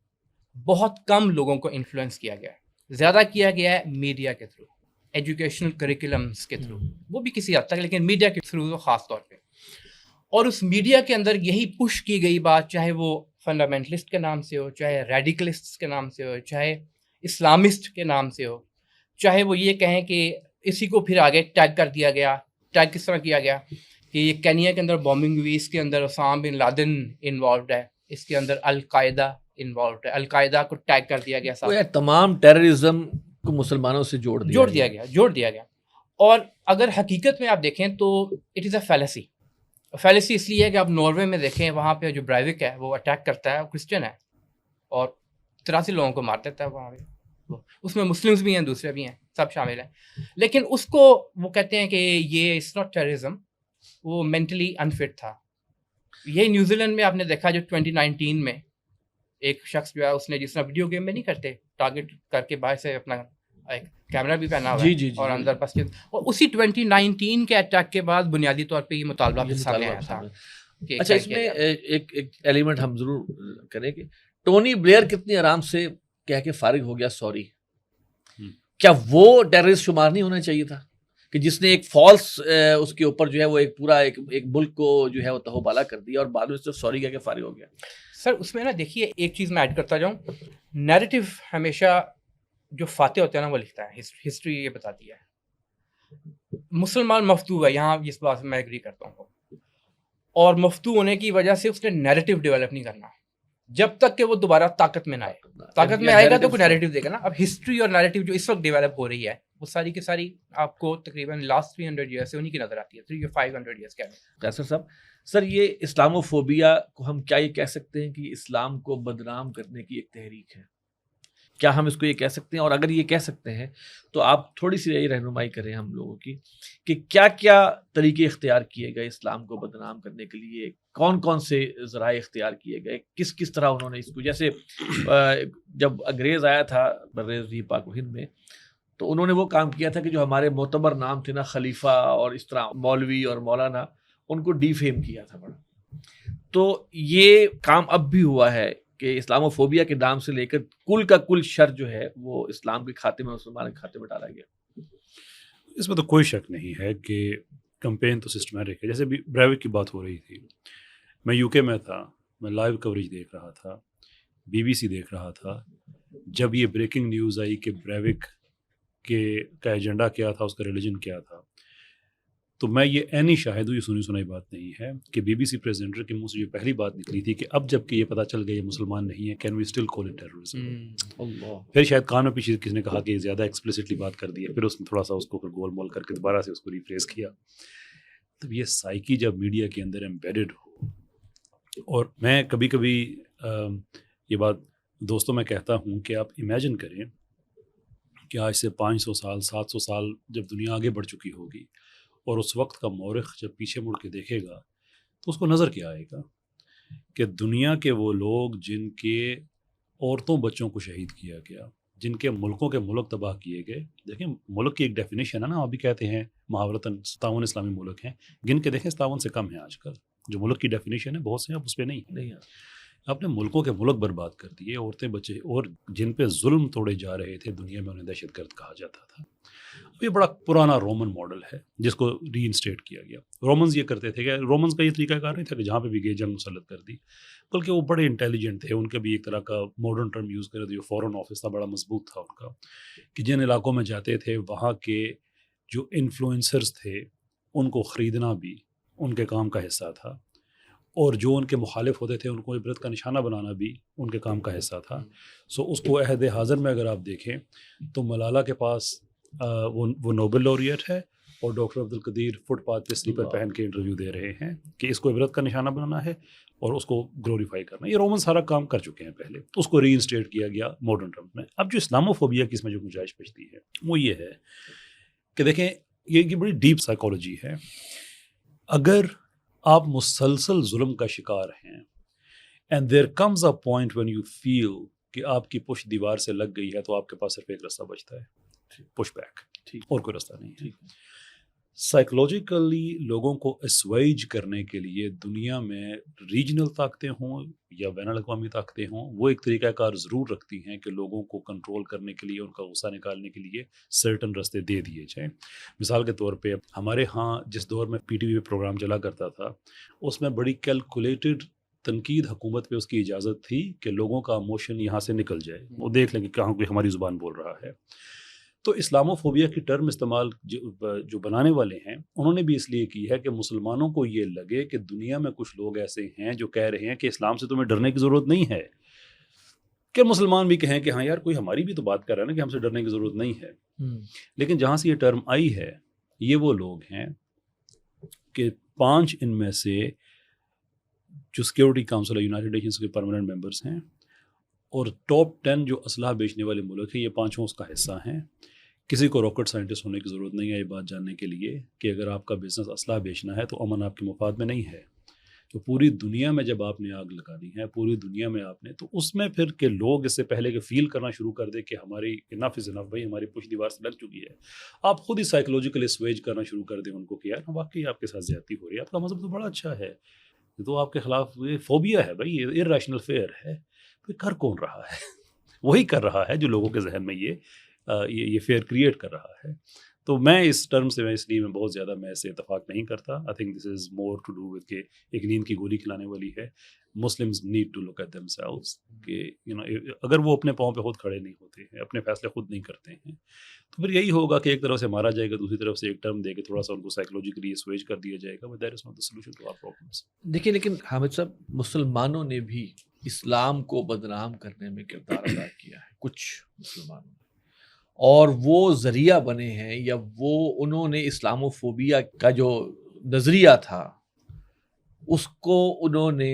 بہت کم لوگوں کو انفلوئنس کیا گیا ہے. زیادہ کیا گیا ہے میڈیا کے تھرو، ایجوکیشنل کریکولمس کے تھرو، وہ بھی کسی حد تک، لیکن میڈیا کے تھرو خاص طور پہ. اور اس میڈیا کے اندر یہی پش کی گئی بات، چاہے وہ فنڈامنٹلسٹ کے نام سے ہو، چاہے ریڈیکلسٹ کے نام سے ہو، چاہے اسلامسٹ کے نام سے ہو، چاہے وہ یہ کہیں کہ اسی کو پھر آگے ٹیگ کر دیا گیا. ٹیگ کس طرح کیا گیا کہ یہ کینیا کے اندر بومبنگ ہوئی، اس کے اندر اسامہ بن لادن انوالوڈ ہے، اس کے اندر القاعدہ انوالوڈ ہے، القاعدہ کو ٹیگ کر دیا گیا. تمام ٹیررزم کو مسلمانوں سے جوڑ دیا گیا. اور اگر حقیقت میں آپ دیکھیں تو it is a fallacy. Fallacy اس لیے ہے کہ آپ ناروے میں دیکھیں، وہاں پہ جو برائیوک ہے وہ اٹیک کرتا ہے، وہ کرسچن ہے اور 83 لوگوں کو مار دیتا ہے وہاں پہ. اس میں مسلمز بھی ہیں، دوسرے بھی ہیں، سب شامل ہیں. لیکن اس کو وہ کہتے ہیں کہ یہ اٹس ناٹ ٹیررزم، وہ مینٹلی انفٹ تھا. یہی نیوزی لینڈ میں آپ نے دیکھا جو 2019 میں ایک شخص جو ہے اس نے، جس طرح ویڈیو گیم میں نہیں کرتے، ٹارگٹ کر کے باہر سے اپنا ایک کیمرہ بھی پہنا ہوا ہے اور اندر بس. اور اسی 2019 کے اٹیک کے بعد بنیادی طور پہ یہ مطالبہ بھی سامنے آیا تھا. اچھا، اس میں ایک ایلیمنٹ ہم ضرور کریں کہ ٹونی بلیئر کتنی آرام سے کہہ کے فارغ ہو گیا سوری. کیا وہ ٹیررسٹ شمار نہیں ہونا چاہیے تھا کہ جس نے ایک فالس اس کے اوپر جو ہے وہ ایک پورا ایک ملک کو جو ہے وہ تہو بالا کر دیا اور بعد میں صرف سوری کہہ کے فارغ ہو گیا؟ سر اس میں نا دیکھیے ایک چیز میں ایڈ کرتا جاؤں. نیریٹو ہمیشہ جو فاتح ہوتا ہے نا وہ لکھتا ہے، ہسٹری یہ بتاتی ہے. مسلمان مفتو ہے، یہاں اس بات سے میں ایگری کرتا ہوں. اور مفتو ہونے کی وجہ سے اس نے نیریٹو ڈیولپ نہیں کرنا جب تک کہ وہ دوبارہ طاقت میں نہ آئے. طاقت میں آئے گا تو کوئی نیریٹو دے گا نا. اب ہسٹری اور نیریٹو جو اس وقت ڈیولپ ہو رہی ہے وہ ساری کی ساری آپ کو تقریباً لاسٹ 300 ایئرس سے انہیں کی نظر آتی ہے. 300 یا 500 ایئرس کیا قیصر صاحب، سر یہ اسلامو فوبیا کو ہم کیا یہ کہہ سکتے ہیں کہ اسلام کو بدنام کرنے کی ایک تحریک ہے؟ کیا ہم اس کو یہ کہہ سکتے ہیں؟ اور اگر یہ کہہ سکتے ہیں تو آپ تھوڑی سی یہ رہنمائی کریں ہم لوگوں کی کہ کیا کیا طریقے اختیار کیے گئے اسلام کو بدنام کرنے کے لیے، کون کون سے ذرائع اختیار کیے گئے، کس کس طرح انہوں نے اس کو، جیسے جب انگریز آیا تھا برِ پاک و ہند میں تو انہوں نے وہ کام کیا تھا کہ جو ہمارے معتبر نام تھے نا، خلیفہ اور اس طرح مولوی اور مولانا، ان کو ڈی فیم کیا تھا بڑا. تو یہ کام اب بھی ہوا ہے کہ اسلامو فوبیا کے نام سے لے کر کل کا کل شر جو ہے وہ اسلام کے کھاتے میں، مسلمان کے کھاتے میں ڈالا گیا. اس میں تو کوئی شک نہیں ہے کہ کمپین تو سسٹمیٹک ہے. جیسے بھی بریوک کی بات ہو رہی تھی، میں یو کے میں تھا، میں لائیو کوریج دیکھ رہا تھا، BBC دیکھ رہا تھا. جب یہ بریکنگ نیوز آئی کہ بریوک کا ایجنڈا کیا تھا، اس کا ریلیجن کیا تھا، تو میں یہ عینی شاہد ہوں، یہ سنی سنائی بات نہیں ہے کہ BBC پریزنٹر کے منہ سے یہ پہلی بات نکلی تھی کہ اب جب کہ یہ پتہ چل گیا یہ مسلمان نہیں ہے، can we still call it terrorism. پھر شاید کان میں پیچھے کسی نے کہا کہ زیادہ ایکسپلسٹلی بات کر دی ہے، پھر اس نے تھوڑا سا اس کو پھر گول مول کر کے دوبارہ سے اس کو ریفریز کیا. تو یہ سائیکی جب میڈیا کے اندر ایمبیڈڈ ہو، اور میں کبھی کبھی یہ بات دوستوں میں کہتا ہوں کہ آپ امیجن کریں کہ آج سے 500 سال 700 سال جب دنیا آگے بڑھ چکی ہوگی اور اس وقت کا مورخ جب پیچھے مڑ کے دیکھے گا تو اس کو نظر کیا آئے گا کہ دنیا کے وہ لوگ جن کے عورتوں بچوں کو شہید کیا گیا، جن کے ملکوں کے ملک تباہ کیے گئے. دیکھیں ملک کی ایک ڈیفینیشن ہے نا، ابھی کہتے ہیں محاورتاً 57 اسلامی ملک ہیں، گن کے دیکھیں 57 سے کم ہیں آج کل. جو ملک کی ڈیفینیشن ہے بہت سے ہیں، اب اس پہ نہیں. اپنے ملکوں کے ملک برباد کر دیے، عورتیں بچے، اور جن پہ ظلم توڑے جا رہے تھے دنیا میں انہیں دہشت گرد کہا جاتا تھا. یہ بڑا پرانا رومن ماڈل ہے جس کو ری انسٹیٹ کیا گیا. رومنز یہ کرتے تھے کہ رومنز کا یہ طریقہ کار نہیں تھا کہ جہاں پہ بھی گئے جنگ مسلط کر دی، بلکہ وہ بڑے انٹیلیجنٹ تھے. ان کا بھی ایک طرح کا ماڈرن ٹرم یوز کرے تو جو فورن آفس تھا بڑا مضبوط تھا ان کا، کہ جن علاقوں میں جاتے تھے وہاں کے جو انفلوئنسرز تھے ان کو خریدنا بھی ان کے کام کا حصہ تھا، اور جو ان کے مخالف ہوتے تھے ان کو عبرت کا نشانہ بنانا بھی ان کے کام کا حصہ تھا. اس کو عہد حاضر میں اگر آپ دیکھیں تو ملالہ کے پاس وہ نوبل laureate ہے، اور ڈاکٹر عبد القدیر فٹ پاتھ پہ سلیپر پہن کے انٹرویو دے رہے ہیں کہ اس کو عبرت کا نشانہ بنانا ہے اور اس کو گلوریفائی کرنا. یہ رومن سارا کام کر چکے ہیں پہلے، اس کو ری انسٹیٹ کیا گیا ماڈرن ٹرمز میں. اب جو اسلامو فوبیا کی اس میں جو گنجائش بچتی ہے وہ یہ ہے کہ دیکھیں یہ بڑی ڈیپ سائیکالوجی ہے. اگر آپ مسلسل ظلم کا شکار ہیں and there comes a point when you feel کہ آپ کی پشت دیوار سے لگ گئی ہے، تو آپ کے پاس صرف ایک رستہ بچتا ہے، پش بیک، اور کوئی رستہ نہیں ہے. سائیکولوجیکلی لوگوں کو اسویج کرنے کے لیے دنیا میں ریجنل طاقتیں ہوں یا بین الاقوامی طاقتیں ہوں، وہ ایک طریقہ کار ضرور رکھتی ہیں کہ لوگوں کو کنٹرول کرنے کے لیے، ان کا غصہ نکالنے کے لیے سرٹن رستے دے دیے جائیں. مثال کے طور پہ ہمارے ہاں جس دور میں PTV پہ پروگرام چلا کرتا تھا اس میں بڑی کیلکولیٹڈ تنقید حکومت پہ اس کی اجازت تھی کہ لوگوں کا اموشن یہاں سے نکل جائے، وہ دیکھ لیں کہ کہاں کوئی ہماری زبان بول رہا ہے. تو اسلاموفوبیا کی ٹرم استعمال جو بنانے والے ہیں انہوں نے بھی اس لیے کی ہے کہ مسلمانوں کو یہ لگے کہ دنیا میں کچھ لوگ ایسے ہیں جو کہہ رہے ہیں کہ اسلام سے تمہیں ڈرنے کی ضرورت نہیں ہے، کہ مسلمان بھی کہیں کہ ہاں یار کوئی ہماری بھی تو بات کر رہا ہے نا کہ ہم سے ڈرنے کی ضرورت نہیں ہے. لیکن جہاں سے یہ ٹرم آئی ہے یہ وہ لوگ ہیں کہ 5 ان میں سے جو سیکیورٹی کاؤنسل ہے یونائٹڈ نیشنز کے پرماننٹ ممبرس ہیں، اور ٹاپ 10 جو اسلحہ بیچنے والے ملک ہیں، یہ 5 اس کا حصہ ہیں. کسی کو راکٹ سائنٹسٹ ہونے کی ضرورت نہیں ہے یہ بات جاننے کے لیے کہ اگر آپ کا بزنس اسلحہ بیچنا ہے تو امن آپ کے مفاد میں نہیں ہے. تو پوری دنیا میں جب آپ نے آگ لگانی ہے، پوری دنیا میں آپ نے، تو اس میں پھر کہ لوگ اس سے پہلے کہ فیل کرنا شروع کر دے کہ ہماری انف از انف، بھائی ہماری پشت دیوار سے لگ چکی ہے، آپ خود ہی سائیکولوجیکل اسویج کرنا شروع کر دیں ان کو کہ یار واقعی آپ کے ساتھ زیادتی ہو رہی ہے، آپ کا مذہب تو بڑا اچھا ہے، یہ تو آپ کے خلاف یہ فوبیا ہے بھائی، یہ ارریشنل فیئر ہے. تو کر کون رہا ہے؟ وہی کر رہا ہے جو لوگوں کے ذہن میں یہ فیئر کریٹ کر رہا ہے. تو میں اس ٹرم سے اس لیے میں بہت زیادہ میں سے اتفاق نہیں کرتا. I think this is more to do with کہ ایک نیند کی گولی کھلانے والی ہے. Muslims need to look at themselves کہ اگر وہ اپنے پاؤں پہ خود کھڑے نہیں ہوتے ہیں، اپنے فیصلے خود نہیں کرتے ہیں، تو پھر یہی ہوگا کہ ایک طرف سے مارا جائے گا، دوسری طرف سے ایک ٹرم دے کے تھوڑا سا ان کو سائیکولوجیکلی اسویج کر دیا جائے گا. But that is not the solution to our problems. دیکھیں لیکن حامد صاحب، مسلمانوں نے بھی اسلام کو بدنام کرنے میں کردار ادا کیا ہے، کچھ مسلمانوں نے، اور وہ ذریعہ بنے ہیں، یا وہ انہوں نے اسلاموفوبیا کا جو نظریہ تھا اس کو انہوں نے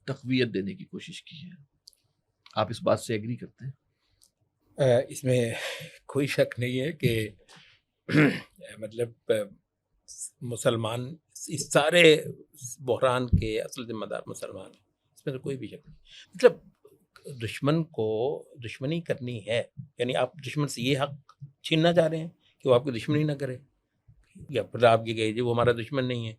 تقویت دینے کی کوشش کی ہے. آپ اس بات سے ایگری کرتے ہیں؟ اس میں کوئی شک نہیں ہے کہ مطلب مسلمان اس سارے بحران کے اصل ذمہ دار مسلمان ہیں، اس میں تو کوئی بھی شک نہیں. مطلب دشمن کو دشمنی کرنی ہے، یعنی آپ دشمن سے یہ حق چھیننا چاہ رہے ہیں کہ وہ آپ کی دشمنی نہ کرے، یا پھر آپ یہ کہیے وہ ہمارا دشمن نہیں ہے.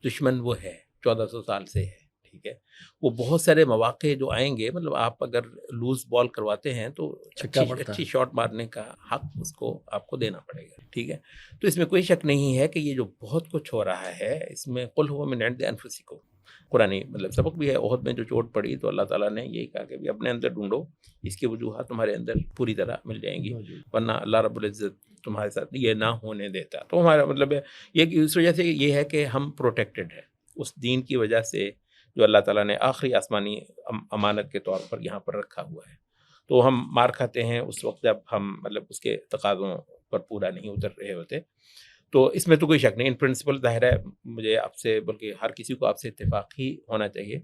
دشمن وہ ہے 1400 سال سے ہے، ٹھیک ہے. وہ بہت سارے مواقع جو آئیں گے، مطلب آپ اگر لوز بال کرواتے ہیں تو اچھی شاٹ مارنے کا حق اس کو آپ کو دینا پڑے گا، ٹھیک ہے. تو اس میں کوئی شک نہیں ہے کہ یہ جو بہت کچھ ہو رہا ہے اس میں قل ہو من عند انفسکم، قرآنی مطلب سبق بھی ہے. عہد میں جو چوٹ پڑی تو اللہ تعالیٰ نے یہی کہا کہ اپنے اندر ڈھونڈو، اس کی وجوہات تمہارے اندر پوری طرح مل جائیں گی، ورنہ اللہ رب العزت تمہارے ساتھ یہ نہ ہونے دیتا. تو ہمارا مطلب ہے یہ کہ اس وجہ سے یہ ہے کہ ہم پروٹیکٹڈ ہیں اس دین کی وجہ سے جو اللہ تعالیٰ نے آخری آسمانی امانت کے طور پر یہاں پر رکھا ہوا ہے. تو ہم مار کھاتے ہیں اس وقت جب ہم مطلب اس کے تقاضوں پر پورا نہیں اتر رہے ہوتے. تو اس میں تو کوئی شک نہیں. ان پرنسپل ظاہر ہے مجھے آپ سے، بلکہ ہر کسی کو آپ سے اتفاق ہی ہونا چاہیے.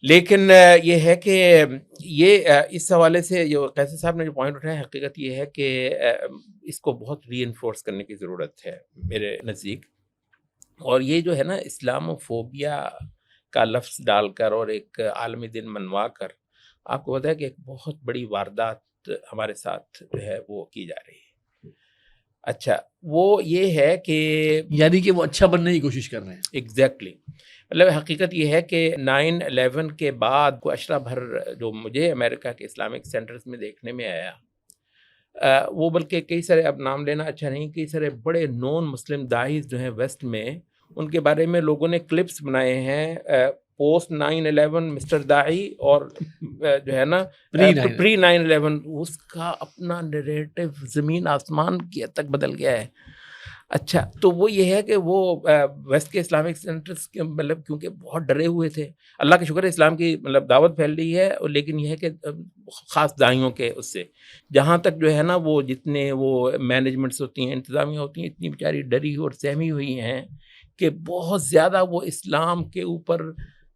لیکن یہ ہے کہ یہ اس حوالے سے جو قیصر صاحب نے جو پوائنٹ اٹھایا، حقیقت یہ ہے کہ اس کو بہت ری انفورس کرنے کی ضرورت ہے میرے نزدیک. اور یہ جو ہے نا اسلاموفوبیا کا لفظ ڈال کر اور ایک عالمی دن منوا کر، آپ کو پتہ ہے کہ ایک بہت بڑی واردات ہمارے ساتھ جو ہے وہ کی جا رہی ہے. اچھا وہ یہ ہے کہ یعنی کہ وہ اچھا بننے کی کوشش کر رہے ہیں. ایگزیکٹلی. مطلب حقیقت یہ ہے کہ 9/11 کے بعد کو اشرا بھر جو مجھے امریکہ کے اسلامک سینٹرز میں دیکھنے میں آیا، وہ بلکہ کئی سارے، اب نام لینا اچھا نہیں، کئی سارے بڑے نون مسلم داعیز جو ہیں ویسٹ میں، ان کے بارے میں لوگوں نے کلپس بنائے ہیں پوسٹ 9/11 مسٹر داعی، اور جو ہے نا پری 9/11، اس کا اپنا نریٹو زمین آسمان کی حد تک بدل گیا ہے. اچھا تو وہ یہ ہے کہ وہ ویسٹ کے اسلامک سینٹرز کے مطلب کیونکہ بہت ڈرے ہوئے تھے. اللہ کا شکر ہے اسلام کی مطلب دعوت پھیل رہی ہے، لیکن یہ ہے کہ خاص دائیوں کے اس سے جہاں تک جو ہے نا وہ جتنے وہ مینجمنٹس ہوتی ہیں، انتظامیہ ہوتی ہیں، اتنی بیچاری ڈری اور سہمی ہوئی ہیں کہ بہت زیادہ وہ اسلام کے اوپر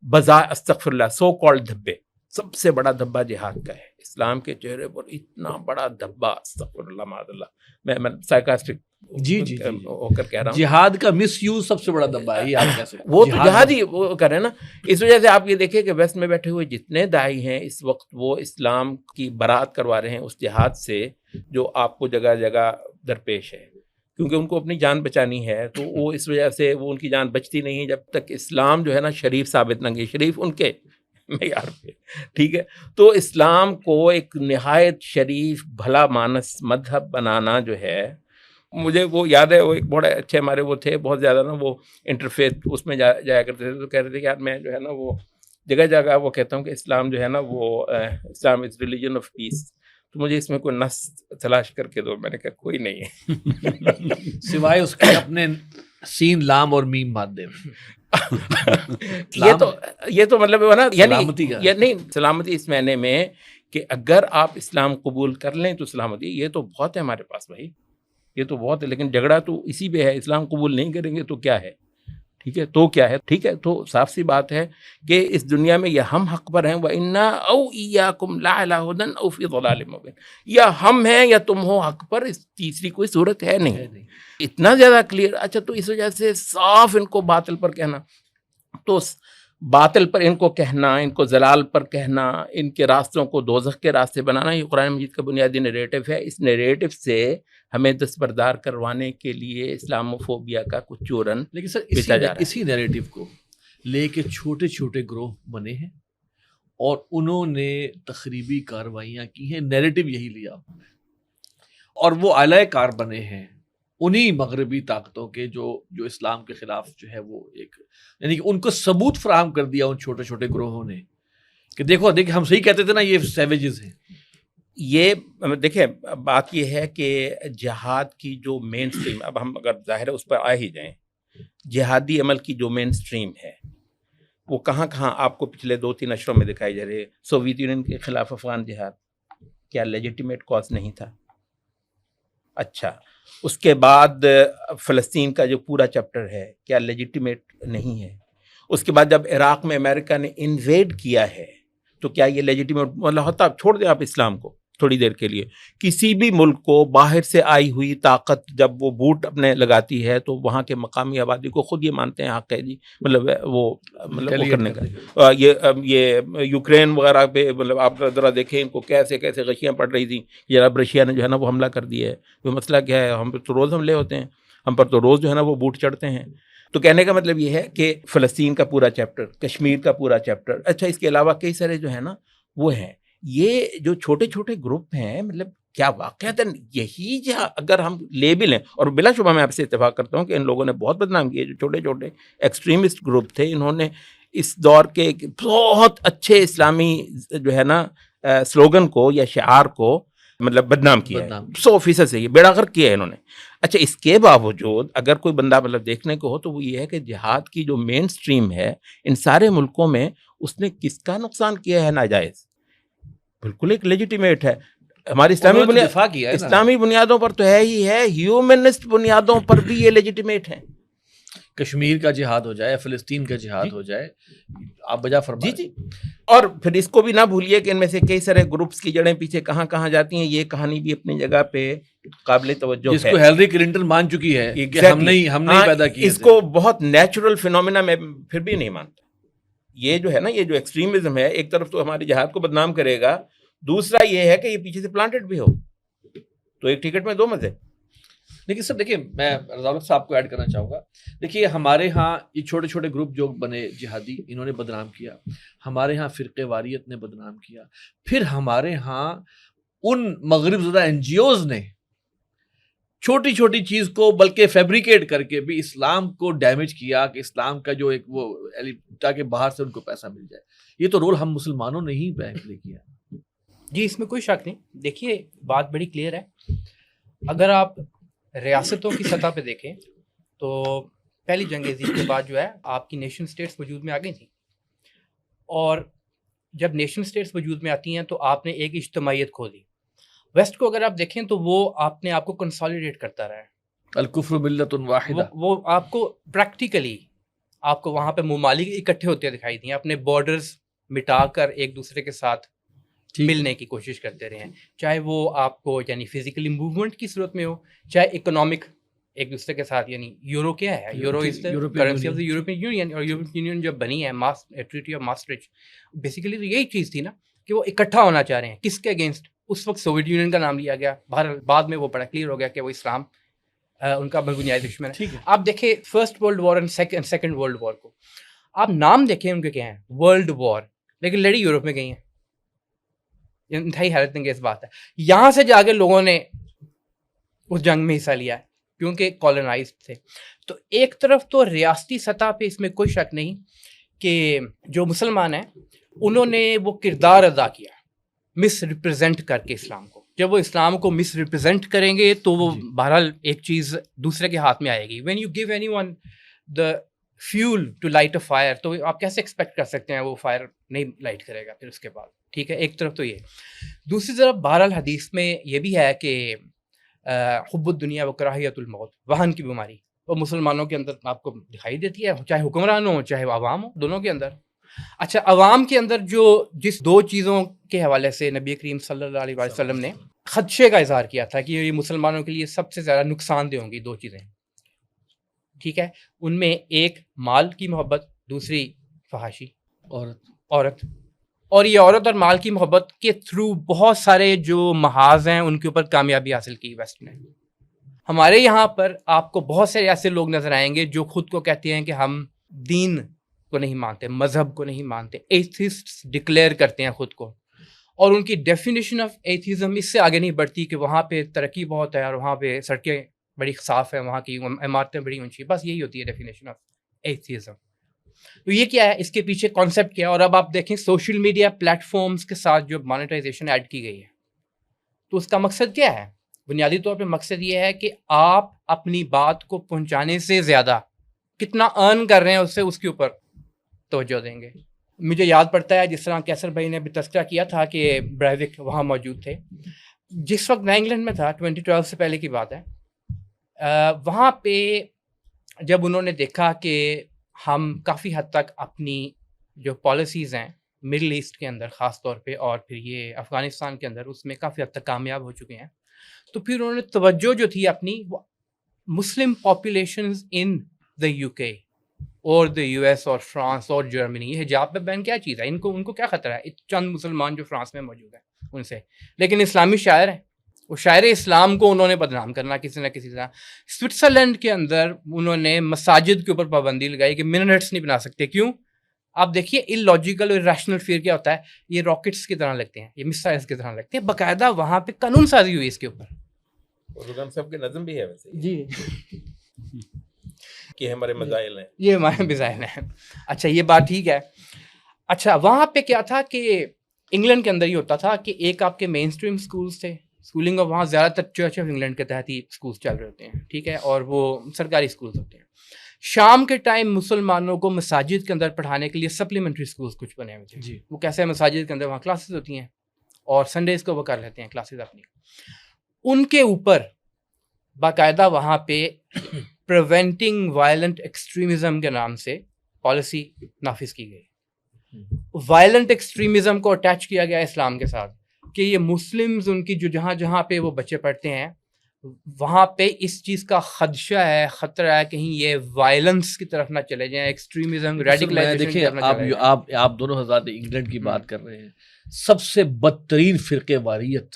استغفر اللہ سو کالڈ دھبے. سب سے بڑا دھبا جہاد کا ہے. اسلام کے چہرے پر اتنا بڑا دھبا، استغفر اللہ معاذ اللہ، میں سائیکاسٹک جی ہو کر کہہ رہا ہوں، جہاد کا مس یوز سب سے بڑا دبا ہے. یہ آپ کیسے وہ تو جہاد ہی وہ کر رہے ہیں نا. اس وجہ سے آپ یہ دیکھیں کہ ویسٹ میں بیٹھے ہوئے جتنے داعی ہیں اس وقت وہ اسلام کی برات کروا رہے ہیں اس جہاد سے جو آپ کو جگہ جگہ درپیش ہے، کیونکہ ان کو اپنی جان بچانی ہے. تو وہ اس وجہ سے وہ ان کی جان بچتی نہیں جب تک اسلام جو ہے نا شریف ثابت نہ گئی، شریف ان کے معیار پہ، ٹھیک ہے. تو اسلام کو ایک نہایت شریف بھلا مانس مذہب بنانا جو ہے، مجھے وہ یاد ہے، وہ ایک بڑے اچھے ہمارے وہ تھے بہت زیادہ نا، وہ انٹرفیس اس میں جایا کرتے تھے، تو کہہ رہے تھے کہ یار میں جو ہے نا وہ جگہ جگہ وہ کہتا ہوں کہ اسلام جو ہے نا وہ اسلام از ریلیجن آف پیس، تو مجھے اس میں کوئی نص تلاش کر کے دو. میں نے کہا کوئی نہیں ہے سوائے اس کے اپنے سین لام اور میم مادے میں. یہ تو مطلب ہے نا، سلامتی کا نہیں سلامتی اس معنی میں کہ اگر آپ اسلام قبول کر لیں تو سلامتی. یہ تو بہت ہے ہمارے پاس بھائی، یہ تو بہت ہے، لیکن جھگڑا تو اسی پہ ہے. اسلام قبول نہیں کریں گے تو کیا ہے؟ ٹھیک ہے تو کیا ہے؟ ٹھیک ہے تو صاف سی بات ہے کہ اس دنیا میں یا ہم حق پر ہیں وَإِنَّا أَوْ إِيَّاكُمْ لَعَلَىٰ هُدًى أَوْ فِي ضَلَالٍ مُّبِينٍ، یا ہم ہیں یا تم ہو حق پر، اس تیسری کوئی صورت ہے نہیں. اتنا زیادہ کلیئر. اچھا تو اس وجہ سے صاف ان کو باطل پر کہنا، تو باطل پر ان کو کہنا، ان کو ضلال پر کہنا، ان کے راستوں کو دوزخ کے راستے بنانا، یہ قرآن مجید کا بنیادی نیریٹو ہے. اس نیریٹو سے ہمیں دستبردار کروانے کے لیے اسلاموفوبیا کا کچھ چورن لیکن سر پیچا جا رہا ہے. اسی نیریٹو کو لے کے چھوٹے چھوٹے گروہ بنے ہیں اور انہوں نے تخریبی کارروائیاں کی ہیں. نیریٹو یہی لیا انہوں نے، اور وہ اعلی کار بنے ہیں انہی مغربی طاقتوں کے جو اسلام کے خلاف جو ہے وہ ایک، یعنی کہ ان کو ثبوت فراہم کر دیا ان چھوٹے چھوٹے گروہوں نے کہ دیکھو ہم صحیح کہتے تھے نا، یہ سیویجز ہیں. یہ دیکھیں بات یہ ہے کہ جہاد کی جو مین سٹریم، اب ہم اگر ظاہر ہے اس پر آ ہی جائیں، جہادی عمل کی جو مین سٹریم ہے وہ کہاں کہاں آپ کو پچھلے 2-3 اشروں میں دکھائی جا رہی ہے. سوویت یونین کے خلاف افغان جہاد کیا لیجیٹیمیٹ کاز نہیں تھا؟ اچھا اس کے بعد فلسطین کا جو پورا چیپٹر ہے کیا لیجیٹیمیٹ نہیں ہے؟ اس کے بعد جب عراق میں امریکہ نے انویڈ کیا ہے تو کیا یہ لیجیٹیمیٹ؟ مطلب ہوتا چھوڑ دیں آپ اسلام کو تھوڑی دیر کے لیے، کسی بھی ملک کو باہر سے آئی ہوئی طاقت جب وہ بوٹ اپنے لگاتی ہے تو وہاں کے مقامی آبادی کو خود یہ مانتے ہیں حق ہے جی، مطلب وہ کرنے کا. یہ یوکرین وغیرہ پہ مطلب آپ ذرا دیکھیں ان کو کیسے کیسے غشیاں پڑ رہی تھیں. جناب رشیا نے جو ہے نا وہ حملہ کر دیا ہے. وہ مسئلہ کیا ہے؟ ہم پہ تو روز حملے ہوتے ہیں، ہم پر تو روز جو ہے نا وہ بوٹ چڑھتے ہیں. تو کہنے کا مطلب یہ ہے کہ فلسطین کا پورا چیپٹر، کشمیر کا پورا چیپٹر، اچھا اس کے علاوہ کئی سارے جو ہے نا وہ ہیں. یہ جو چھوٹے چھوٹے گروپ ہیں مطلب کیا واقعات یہی جہاں اگر ہم لیبل ہیں، اور بلا شبہ میں آپ سے اتفاق کرتا ہوں کہ ان لوگوں نے بہت بدنام کیے، جو چھوٹے چھوٹے ایکسٹریمسٹ گروپ تھے، انہوں نے اس دور کے بہت اچھے اسلامی جو ہے نا سلوگن کو یا شعار کو مطلب بدنام کیا ہے 100% سے، یہ بیڑا غرق کیا ہے انہوں نے. اچھا اس کے باوجود اگر کوئی بندہ مطلب دیکھنے کو ہو تو وہ یہ ہے کہ جہاد کی جو مین سٹریم ہے ان سارے ملکوں میں اس نے کس کا نقصان کیا ہے ناجائز؟ بالکل ایک لیجیٹیمیٹ ہے. ہماری اسلامی بنیادوں پر تو ہے ہی ہے، ہیومنسٹ بنیادوں پر بھی یہ لیجیٹیمیٹ ہے. کشمیر کا جہاد ہو جائے، فلسطین کا جہاد ہو جائے، آپ بجا فرمائیں. جی اور پھر اس کو بھی نہ بھولیے کہ ان میں سے کئی سارے گروپس کی جڑیں پیچھے کہاں کہاں جاتی ہیں. یہ کہانی بھی اپنی جگہ پہ قابل توجہ ہے، جس کو ہیلری کلنٹن مان چکی ہے کہ ہم نہیں پیدا کیا. اس کو بہت نیچرل فینومینا میں پھر بھی نہیں مانتا. یہ جو ہے نا، یہ جو ایکسٹریمزم ہے، ایک طرف تو ہمارے جہاد کو بدنام کرے گا، دوسرا یہ ہے کہ یہ پیچھے سے پلانٹڈ بھی ہو، تو ایک ٹکٹ میں 2 مزے. لیکن سر دیکھیں، میں رضا صاحب کو ایڈ کرنا چاہوں گا. دیکھیے ہمارے ہاں یہ چھوٹے چھوٹے گروپ جو بنے جہادی، انہوں نے بدنام کیا. ہمارے ہاں فرقے واریت نے بدنام کیا. پھر ہمارے ہاں ان مغرب زدہ این جی اوز نے چھوٹی چھوٹی چیز کو بلکہ فیبریکیٹ کر کے بھی اسلام کو ڈیمیج کیا کہ اسلام کا جو ایک وہ تاکہ باہر سے ان کو پیسہ مل جائے. یہ تو رول ہم مسلمانوں نے ہی پلے کیا. جی اس میں کوئی شک نہیں. دیکھیے بات بڑی کلیئر ہے. اگر آپ ریاستوں کی سطح پہ دیکھیں تو پہلی جنگ عظیم کے بعد جو ہے آپ کی نیشن سٹیٹس وجود میں آ گئی تھیں، اور جب نیشن سٹیٹس وجود میں آتی ہیں تو آپ نے ایک اجتماعیت کھو دی. ویسٹ کو اگر آپ دیکھیں تو وہ اپنے آپ کو کنسالیڈیٹ کرتا رہا ہے. الکفر ملت واحدہ، وہ آپ کو پریکٹیکلی آپ کو وہاں پہ ممالک اکٹھے ہوتے دکھائی دیں، اپنے بارڈرز مٹا کر ایک دوسرے کے ساتھ ملنے کی کوشش کرتے رہے ہیں، چاہے وہ آپ کو یعنی فزیکلی موومنٹ کی صورت میں ہو، چاہے اکنامک ایک دوسرے کے ساتھ. یعنی یورو کیا ہے؟ Euro is the currency of the European union, اور یورپین یونین جب بنی ہے ٹریٹی آف ماسٹرچ، بیسیکلی تو یہی چیز تھی نا کہ وہ اکٹھا ہونا چاہ رہے ہیں. کس کے اگینسٹ؟ اس وقت سوویت یونین کا نام لیا گیا، بعد میں وہ بڑا کلیئر ہو گیا کہ وہ اسلام ان کا بنیادی دشمن ہے. آپ دیکھیں First World War and Second World War کو، آپ نام دیکھیں ان کے کیا ہیں، ورلڈ وار، لیکن لڑی یورپ میں گئی ہیں. انتہائی حیرت انگیز بات ہے. یہاں سے جا کے لوگوں نے اس جنگ میں حصہ لیا ہے کیونکہ کالونائزڈ تھے. تو ایک طرف تو ریاستی سطح پہ اس میں کوئی شک نہیں کہ جو مسلمان ہیں انہوں نے وہ کردار ادا کیا مس ریپرزینٹ کر کے اسلام کو. جب وہ اسلام کو مس ریپرزینٹ کریں گے تو وہ بہرحال ایک چیز دوسرے کے ہاتھ میں آئے گی. When you give anyone the fuel to light a fire, تو آپ کیسے ایکسپیکٹ کر سکتے ہیں وہ فائر نہیں لائٹ کرے گا پھر اس کے بعد. ٹھیک ہے, ایک طرف تو یہ. دوسری طرف بہرحال حدیث میں یہ بھی ہے کہ حب الدنیا و کراہیت الموت, وہن کی بیماری, وہ مسلمانوں کے اندر آپ کو دکھائی دیتی ہے, چاہے حکمران ہوں چاہے عوام ہو, دونوں کے اندر. اچھا, عوام کے اندر جس دو چیزوں کے حوالے سے نبی کریم صلی اللہ علیہ وسلم نے خدشے کا اظہار کیا تھا کہ یہ مسلمانوں کے لیے سب سے زیادہ نقصان دہ ہوں گی, دو چیزیں. ٹھیک ہے, ان میں ایک مال کی محبت, دوسری فحاشی, عورت. اور یہ عورت اور مال کی محبت کے تھرو بہت سارے جو محاذ ہیں ان کے اوپر کامیابی حاصل کی ویسٹ نے. ہمارے یہاں پر آپ کو بہت سے ایسے لوگ نظر آئیں گے جو خود کو کہتے ہیں کہ ہم دین کو نہیں مانتے, مذہب کو نہیں مانتے, ایتھسٹ ڈکلیئر کرتے ہیں خود کو, اور ان کی ڈیفینیشن آف ایتھیزم اس سے آگے نہیں بڑھتی کہ وہاں پہ ترقی بہت ہے اور وہاں پہ سڑکیں بڑی صاف ہیں, وہاں کی عمارتیں بڑی اونچی, بس یہی ہوتی ہے ڈیفینیشن آف ایتھیزم. تو یہ کیا ہے, اس کے پیچھے کانسیپٹ کیا ہے. اور اب آپ دیکھیں سوشل میڈیا پلیٹ فارمز کے ساتھ جو مانیٹائزیشن ایڈ کی گئی ہے, تو اس کا مقصد کیا ہے؟ بنیادی طور پہ مقصد یہ ہے کہ آپ اپنی بات کو پہنچانے سے زیادہ کتنا ارن کر رہے ہیں اس کے اوپر توجہ دیں گے. مجھے یاد پڑتا ہے جس طرح کیسر بھائی نے بھی تذکرہ کیا تھا کہ بریوک وہاں موجود تھے جس وقت میں انگلینڈ میں تھا, 2012 سے پہلے کی بات ہے. وہاں پہ جب انہوں نے دیکھا کہ ہم کافی حد تک اپنی جو پالیسیز ہیں مڈل ایسٹ کے اندر خاص طور پہ اور پھر یہ افغانستان کے اندر, اس میں کافی حد تک کامیاب ہو چکے ہیں, تو پھر انہوں نے توجہ جو تھی اپنی مسلم پاپولیشنز ان دا یو کے اور دا یو ایس اور فرانس اور جرمنی, یہ حجاب پہ بین کیا چیز ہے, ان کو کیا خطرہ ہے, چند مسلمان جو فرانس میں موجود ہیں ان سے, لیکن اسلامی شاعر ہیں, وہ شاعر اسلام کو انہوں نے بدنام کرنا کسی نہ کسی طرح. سوئٹزرلینڈ کے اندر انہوں نے مساجد کے اوپر پابندی لگائی کہ منٹس نہیں بنا سکتے. کیوں؟ آپ دیکھیے ان لاجیکل اور ریشنل فیئر کیا ہوتا ہے, یہ راکٹس کی طرح لگتے ہیں, یہ میسائلز کی طرح لگتے ہیں, باقاعدہ وہاں پہ قانون سازی ہوئی اس کے اوپر. اور سب کے نظم بھی ہے ویسے جی کہ ہمارے مزائل ہیں, یہ ہمارے مزائل ہیں. اچھا یہ بات ٹھیک ہے. اچھا وہاں پہ کیا تھا کہ انگلینڈ کے اندر یہ ہوتا تھا کہ ایک آپ کے مین اسٹریم اسکولس تھے, اسکولنگ اور وہاں زیادہ تر چرچ آف انگلینڈ کے تحت ہی اسکولس چل رہے ہوتے ہیں, ٹھیک ہے, اور وہ سرکاری اسکولس ہوتے ہیں. شام کے ٹائم مسلمانوں کو مساجد کے اندر پڑھانے کے لیے سپلیمنٹری اسکولس کچھ بنے ہوئے تھے. جی وہ کیسے مساجد کے اندر وہاں کلاسز ہوتی ہیں اور سنڈیز کو وہ کر لیتے ہیں کلاسز اپنی. ان کے اوپر باقاعدہ وہاں پہ پریونٹنگ وائلنٹ ایکسٹریمزم کے نام سے پالیسی نافذ کی گئی. وائلنٹ ایکسٹریمزم کو اٹیچ کیا گیا اسلام کے ساتھ کہ یہ مسلمز ان کی جو جہاں پہ وہ بچے پڑھتے ہیں وہاں پہ اس چیز کا خدشہ ہے, خطرہ ہے کہیں یہ وائلنس کی طرف نہ چلے جائیں, ایکسٹریمزم ریڈیکلائزیشن کی طرف نہ چلے جائیں. آپ دونوں حضرات انگلینڈ کی بات کر رہے ہیں. سب سے بدترین فرقے واریت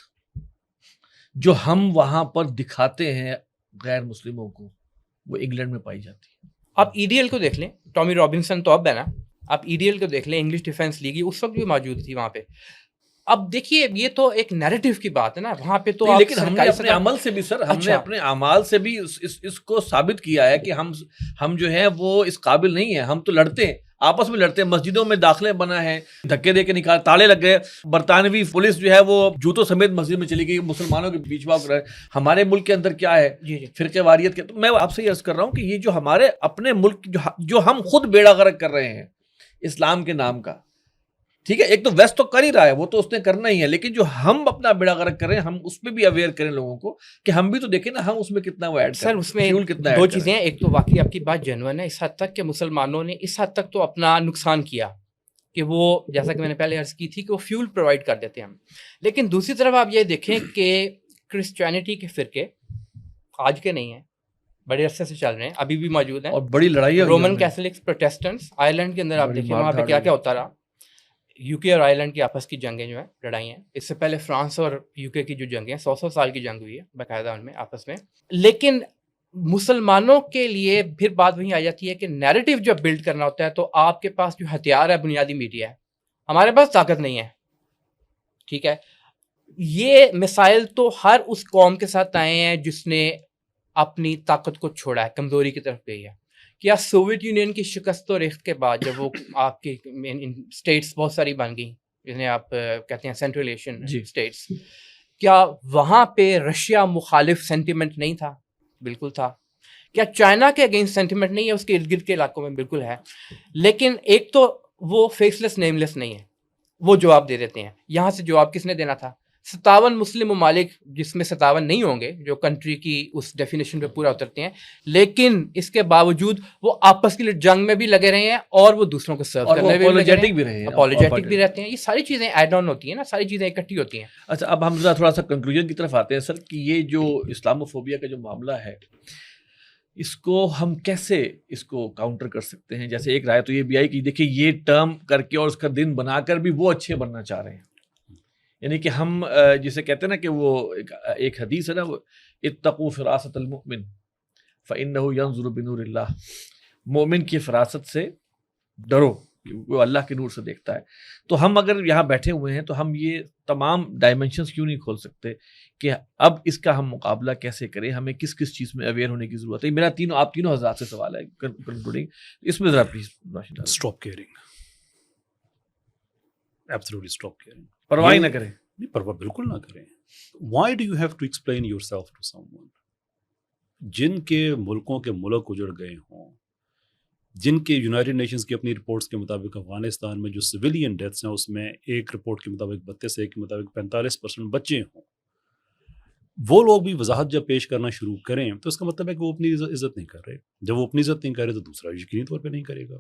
جو ہم وہاں پر دکھاتے ہیں غیر مسلموں کو, وہ انگلینڈ میں پائی جاتی ہے. آپ ای ڈی ایل کو دیکھ لیں, ٹامی رابنسن تو اب ہے نا, آپ ای ڈی ایل کو دیکھ لیں, انگلش ڈیفینس لیگ اس وقت بھی موجود تھی وہاں پہ. اب دیکھیے یہ تو ایک نیریٹو کی بات ہے نا, وہاں پہ تو لیکن ہم نے اپنے عمل سے بھی سر, ہم نے اپنے اعمال سے بھی اس کو ثابت کیا ہے کہ ہم جو ہیں وہ اس قابل نہیں ہیں. ہم تو لڑتے ہیں, آپس میں لڑتے ہیں, مسجدوں میں داخلے بنا ہے, دھکے دے کے نکال, تالے لگ گئے, برطانوی پولیس جو ہے وہ جوتوں سمیت مسجد میں چلی گئی, مسلمانوں کے بیچ واک رہے. ہمارے ملک کے اندر کیا ہے فرقے واریت کے. تو میں آپ سے یہ عرض کر رہا ہوں کہ یہ جو ہمارے اپنے ملک جو ہم خود بیڑا غرق کر رہے ہیں اسلام کے نام کا, ٹھیک ہے, ایک تو ویسٹ تو کر ہی رہا ہے, وہ تو اس نے کرنا ہی ہے, لیکن جو ہم اپنا بیڑا غرق کر رہے ہیں ہم اس پہ بھی اویئر کریں لوگوں کو کہ ہم بھی تو دیکھیں نا, ہم اس میں کتنا وہ ایڈ کریں. سر اس میں دو چیزیں ہیں, ایک تو واقعی آپ کی بات جینوئن ہے اس حد تک کہ مسلمانوں نے اس حد تک تو اپنا نقصان کیا کہ وہ جیسا کہ میں نے پہلے عرض کی تھی کہ وہ فیول پرووائڈ کر دیتے ہیں ہم. لیکن دوسری طرف آپ یہ دیکھیں کہ کرسچینٹی کے فرقے آج کے نہیں ہیں, بڑے عرصے سے چل رہے ہیں, ابھی بھی موجود ہیں, اور بڑی لڑائی ہے. رومن کیتھولکس پروٹیسٹنٹس آئرلینڈ کے اندر آپ دیکھیں وہاں پہ کیا کیا ہوتا رہا. یو کے اور آئرلینڈ کی آپس کی جنگیں جو ہیں لڑائی ہیں, اس سے پہلے فرانس اور یو کے کی جو جنگیں 100 سال کی جنگ ہوئی ہے باقاعدہ ان میں آپس میں. لیکن مسلمانوں کے لیے پھر بات وہیں آ جاتی ہے کہ نیریٹو جب بلڈ کرنا ہوتا ہے تو آپ کے پاس جو ہتھیار ہے بنیادی میڈیا ہے, ہمارے پاس طاقت نہیں ہے, ٹھیک ہے. یہ مسائل تو ہر اس قوم کے ساتھ آئے ہیں جس نے اپنی طاقت کو چھوڑا ہے, کمزوری کی طرف گئی ہے. کیا سوویت یونین کی شکست و ریخت کے بعد جب وہ آپ کی اسٹیٹس بہت ساری بن گئی جنہیں آپ کہتے ہیں سینٹرل ایشین اسٹیٹس، کیا وہاں پہ رشیا مخالف سینٹیمنٹ نہیں تھا؟ بالکل تھا. کیا چائنا کے اگینسٹ سینٹیمنٹ نہیں ہے؟ اس کے ارد گرد کے علاقوں میں بالکل ہے. لیکن ایک تو وہ فیس لیس نیم لیس نہیں ہے، وہ جواب دے دیتے ہیں. یہاں سے جواب کس نے دینا تھا؟ 57 مسلم ممالک، جس میں 57 نہیں ہوں گے جو کنٹری کی اس ڈیفینیشن پہ پورا اترتے ہیں، لیکن اس کے باوجود وہ آپس کے لیے جنگ میں بھی لگے رہے ہیں اور وہ دوسروں کو سرو کرنے میں اپولوجیٹک بھی رہتے ہیں. یہ ساری چیزیں ایڈ آن ہوتی ہیں نا، ساری چیزیں اکٹھی ہوتی ہیں. اچھا، اب ہم تھوڑا سا کنکلوژن کی طرف آتے ہیں سر، کہ یہ جو اسلاموفوبیا کا جو معاملہ ہے اس کو ہم کیسے اس کو کاؤنٹر کر سکتے ہیں؟ جیسے ایک رائے تو یہ بھی آئی کہ دیکھیں یہ ٹرم کر کے اور اس کا دن بنا کر بھی وہ اچھے بننا چاہ رہے ہیں، یعنی کہ ہم جسے کہتے ہیں نا کہ وہ ایک حدیث ہے نا، اتقوا فراست المؤمن فإنه ينظر بنور اللہ، مومن کی فراست سے ڈرو، وہ اللہ کے نور سے دیکھتا ہے. تو ہم اگر یہاں بیٹھے ہوئے ہیں تو ہم یہ تمام ڈائمنشنز کیوں نہیں کھول سکتے کہ اب اس کا ہم مقابلہ کیسے کریں، ہمیں کس کس چیز میں اویئر ہونے کی ضرورت ہے؟ میرا آپ تینوں حضرات سے سوال ہے کنکلوڈنگ، اس میں ذرا please stop caring, absolutely stop caring. پرواہ نہ کریں. نہیں، پرواہ بالکل نہ کریں. Why do you have to explain yourself to someone? جن کے ملکوں کے ملک اجڑ گئے ہوں، جن کے یونائٹڈ نیشنز کی اپنی رپورٹس کے مطابق افغانستان میں جو سویلین ڈیتھس ہیں اس میں ایک رپورٹ کے مطابق 32 ہے، ایک کے مطابق 45% بچے ہوں، وہ لوگ بھی وضاحت جب پیش کرنا شروع کریں تو اس کا مطلب ہے کہ وہ اپنی عزت نہیں کر رہے. جب وہ اپنی عزت نہیں کر رہے تو دوسرا یقینی طور پہ نہیں کرے گا.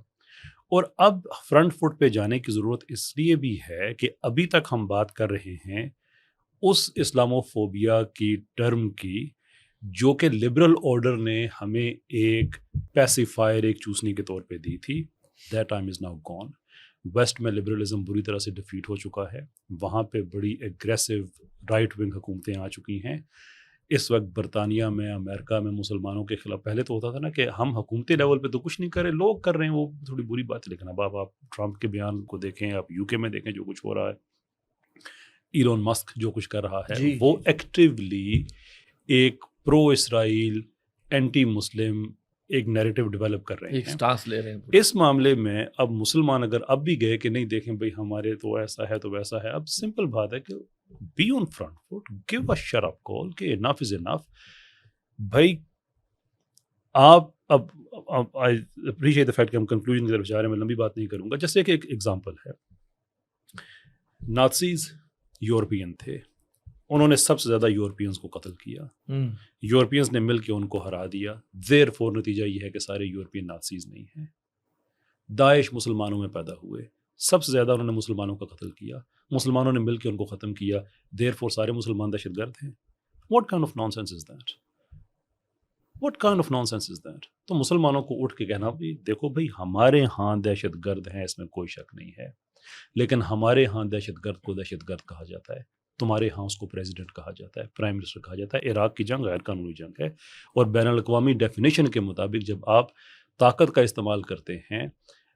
اور اب فرنٹ فٹ پہ جانے کی ضرورت اس لیے بھی ہے کہ ابھی تک ہم بات کر رہے ہیں اس اسلاموفوبیا کی ٹرم کی جو کہ لبرل آرڈر نے ہمیں ایک پیسیفائر، ایک چوسنی کے طور پہ دی تھی. That time is now gone. West میں لبرلزم بری طرح سے ڈیفیٹ ہو چکا ہے، وہاں پہ بڑی ایگریسو رائٹ ونگ حکومتیں آ چکی ہیں. اس وقت برطانیہ میں، امریکہ میں مسلمانوں کے خلاف پہلے تو ہوتا تھا نا کہ ہم حکومتی لیول پہ تو کچھ نہیں کر رہے، لوگ کر رہے ہیں، وہ تھوڑی بری بات ہے. لیکن اب آپ ٹرمپ کے بیان کو دیکھیں، آپ یو کے میں دیکھیں جو کچھ ہو رہا ہے، ایلون مسک جو کچھ کر رہا ہے، وہ ایکٹیولی ایک پرو اسرائیل، اینٹی مسلم ایک نیریٹو ڈیولپ کر رہے ہیں، ایک سٹانس لے رہے ہیں. اس معاملے میں اب مسلمان اگر اب بھی گئے کہ نہیں دیکھیں بھائی ہمارے تو ایسا ہے تو ویسا ہے، اب سمپل بات ہے کہ be on front foot, give a shut up call کہ انف از انف. بھائی آپ اب آئی اپریشیٹ دی فیکٹ کہ ہم کنکلوژن کی طرف جا رہے ہیں، میں لمبی بات نہیں کروں گا. جیسے کہ ایک ایگزامپل ہے، نازیز یورپین تھے، انہوں نے سب سے زیادہ یورپینز کو قتل کیا، یورپینز نے مل کے ان کو ہرا دیا. دیر فور نتیجہ یہ ہے کہ سارے یورپین نازیز نہیں ہیں. داعش مسلمانوں میں پیدا ہوئے، سب سے زیادہ انہوں نے مسلمانوں کا قتل کیا، مسلمانوں نے مل کے ان کو ختم کیا. دیر فور سارے مسلمان دہشت گرد ہیں. What kind of non sense is that? What kind of non sense is that? تو مسلمانوں کو اٹھ کے کہنا بھی دیکھو بھائی ہمارے ہاں دہشت گرد ہیں، اس میں کوئی شک نہیں ہے، لیکن ہمارے ہاں دہشت گرد کو دہشت گرد کہا جاتا ہے، تمہارے ہاں اس کو پریزیڈنٹ کہا جاتا ہے، پرائم منسٹر کہا جاتا ہے. عراق کی جنگ غیر قانونی جنگ ہے، اور بین الاقوامی ڈیفینیشن کے مطابق جب آپ طاقت کا استعمال کرتے ہیں،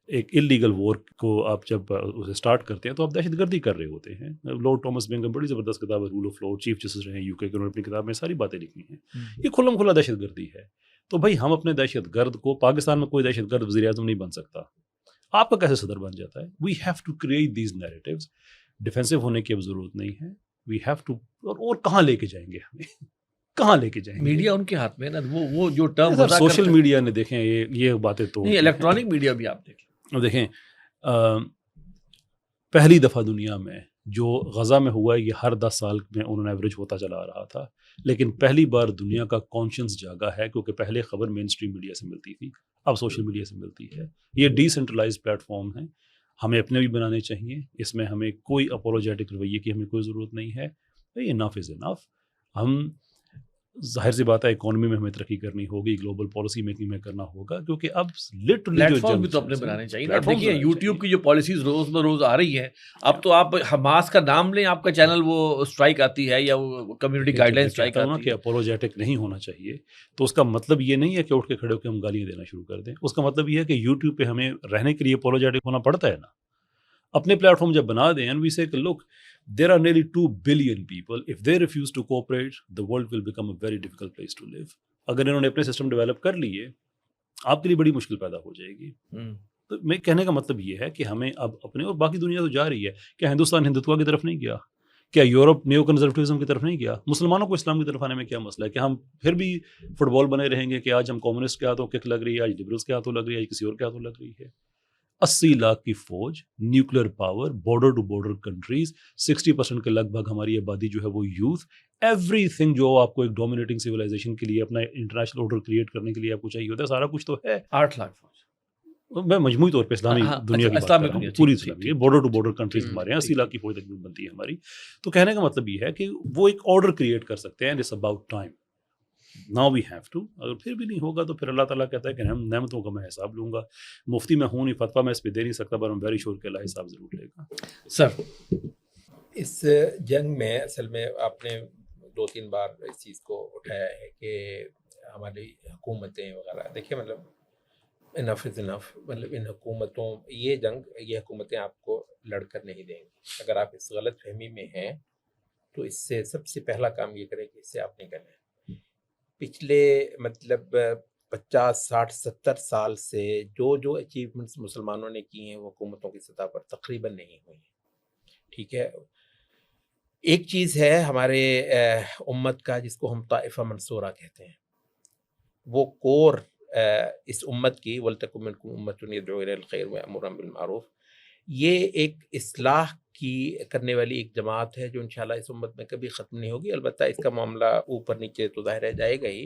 ایک اللیگل وار کو آپ جب اسے سٹارٹ کرتے ہیں تو آپ دہشت گردی کر رہے ہوتے ہیں. لارڈ ٹامس بنگم بڑی زبردست کتاب ہے rule of law, chief justice رہے ہیں یو کے، انہوں نے اپنی کتاب میں ساری باتیں لکھی ہیں. یہ کھلم کھلا دہشت گردی ہے. تو بھائی ہم اپنے دہشت گرد کو، پاکستان میں کوئی دہشت گرد وزیر اعظم نہیں بن سکتا، آپ کا کیسے صدر بن جاتا ہے؟ We have to create these narratives. Defensive ہونے کی اب ضرورت نہیں ہے. وی ہیو ٹو، اور کہاں لے کے جائیں گے ہمیں؟ کہاں لے کے جائیں گے؟ میڈیا ان کے ہاتھ میں نا، وہ جو ٹرم سوشل میڈیا نے دیکھیں یہ باتیں تو نہیں، الیکٹرانک میڈیا بھی آپ دیکھیں. پہلی دفعہ دنیا میں جو غزہ میں ہوا ہے، یہ ہر 10 سال میں انہوں نے ایوریج ہوتا چلا آ رہا تھا، لیکن پہلی بار دنیا کا کانشنس جاگا ہے، کیونکہ پہلے خبر مین اسٹریم میڈیا سے ملتی تھی، اب سوشل میڈیا سے ملتی ہے. یہ ڈی سینٹرلائز پلیٹ فارم ہے، ہمیں اپنے بھی بنانے چاہیے. اس میں ہمیں کوئی اپولوجیٹک رویے کی ہمیں کوئی ضرورت نہیں ہے. انف از انف. ہم ظاہر سی بات ہے اکانومی میں ہمیں ترقی کرنی ہوگی، گلوبل پالیسی میکنگ میں کرنا ہوگا، کیونکہ اب لٹرلی پلیٹ فارم بھی تو اپنے بنانے چاہیے. دیکھیے یوٹیوب کی جو پالیسیز روز بروز آ رہی ہیں، اب تو آپ حماس کا نام لیں، آپ کا چینل وہ اسٹرائک آتی ہے، یا وہ کمیونٹی گائیڈ لائن اسٹرائک آتی ہے. کہ اپولوجیٹک نہیں ہونا چاہیے، تو اس کا مطلب یہ نہیں ہے کہ اٹھ کے کھڑے ہو کے ہم گالیاں دینا شروع کر دیں. اس کا مطلب یہ ہے کہ یوٹیوب پہ ہمیں رہنے کے لیے اپولوجیٹک ہونا پڑتا ہے نا. اپنے پلیٹ فارم جب بنا دیں، and we say کہ look, there are nearly 2 billion people. If they refuse to cooperate, the world will become a very difficult place to live. اگر انہوں نے اپنے سسٹم ڈیولپ کر لیے، آپ کے لیے بڑی مشکل پیدا ہو جائے گی. تو میں کہنے کا مطلب یہ ہے کہ ہمیں اب اپنے, اور باقی دنیا تو جا رہی ہے, کیا ہندوستان ہندوتوا کی طرف نہیں گیا؟ کیا یورپ نیو کنزرویٹزم کی طرف نہیں گیا؟ مسلمانوں کو اسلام کی طرف آنے میں کیا مسئلہ ہے؟ کہ ہم پھر بھی فٹ بال بنے رہیں گے کہ آج ہم کمیونسٹ کے ہاتھوں کک لگ رہی ہے, آج لبرلس کے ہاتھوں لگ رہی ہے, آج کسی اور کے ہاتھوں لگ رہی ہے. 80 لاکھ کی فوج, nuclear power, border to border countries, 60% کے لگ بھگ ہماری آبادی جو ہے وہ یوتھ, ایوری تھنگ جو آپ کو ایک ڈومینیٹنگ سویلائزیشن کے لیے, اپنا انٹرنیشنل آرڈر کریٹ کرنے کے لیے آپ کو چاہیے ہوتا ہے, سارا کچھ تو ہے. 8 لاکھ فوج, میں مجموعی طور پہ اسلامی دنیا کی بات کر رہا ہوں, پوری اسلامی بارڈر ٹو بارڈر کنٹریز ہمارے ہیں, 80 لاکھ کی فوج تقریباً بنتی ہے ہماری. تو کہنے کا مطلب یہ ہے کہ وہ ایک آرڈر کریٹ کر سکتے ہیں, it's about time, now we have to. اگر پھر بھی نہیں ہوگا تو پھر اللہ تعالیٰ کہتا ہے کہ نعمتوں کا میں حساب لوں گا. مفتی میں ہوں نہیں, فتویٰ میں اس پہ دے نہیں سکتا, پر I'm very sure کہ اللہ حساب ضرور لے گا. سر اس جنگ میں اصل میں آپ نے 2-3 بار اس چیز کو اٹھایا ہے کہ ہماری حکومتیں وغیرہ, دیکھیے مطلب انف از انف, مطلب ان حکومتوں, یہ جنگ, یہ حکومتیں آپ کو لڑ کر نہیں دیں گی. اگر آپ اس غلط فہمی میں ہیں تو اس سے سب سے پہلا کام یہ کریں کہ اس سے آپ نکلیں. پچھلے مطلب 50, 60, 70 سال سے جو اچیومنٹس مسلمانوں نے کی ہیں وہ حکومتوں کی سطح پر تقریباً نہیں ہوئی ہیں. ٹھیک ہے, ایک چیز ہے ہمارے امت کا جس کو ہم طائفہ منصورہ کہتے ہیں, وہ کور اس امت کی, وَلْتَكُن مِنْكُمْ أُمَّةٌ يَدْعُونَ إِلَى الْخَيْرِ وَيَأْمُرُونَ بِالْمَعْرُوفِ, یہ ایک اصلاح کی کرنے والی ایک جماعت ہے جو انشاءاللہ اس امت میں کبھی ختم نہیں ہوگی. البتہ اس کا معاملہ اوپر نیچے تو ظاہر رہ جائے گا ہی.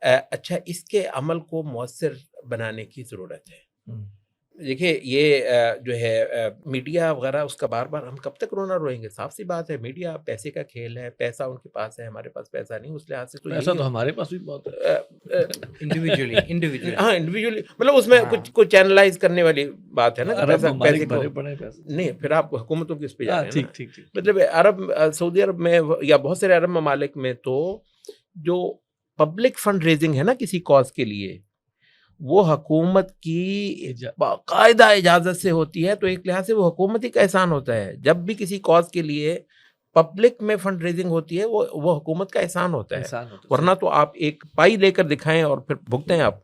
اچھا, اس کے عمل کو مؤثر بنانے کی ضرورت ہے. دیکھیے یہ جو ہے میڈیا وغیرہ, اس کا بار بار ہم کب تک رونا روئیں گے؟ صاف سی بات ہے, میڈیا پیسے کا کھیل ہے, پیسہ ان کے پاس ہے, ہمارے پاس پیسہ نہیں. اس لحاظ سے تو ایسا تو ہمارے پاس بھی بہت ہے, انڈیویجولی ہاں انڈیویجولی, مطلب اس میں کچھ چینلائز کرنے والی بات ہے نا, پیسے کو نہیں. پھر آپ حکومتوں کی اس پہ جا رہے ہیں, مطلب عرب, سعودی عرب میں یا بہت سارے عرب ممالک میں تو جو پبلک فنڈ ریزنگ ہے نا کسی کاز کے لیے, وہ حکومت کی باقاعدہ اجازت سے ہوتی ہے. تو ایک لحاظ سے وہ حکومت ہی کا احسان ہوتا ہے. جب بھی کسی کاز کے لیے پبلک میں فنڈ ریزنگ ہوتی ہے وہ حکومت کا احسان ہوتا ہے, ورنہ تو آپ ایک پائی لے کر دکھائیں اور پھر بھگتیں آپ.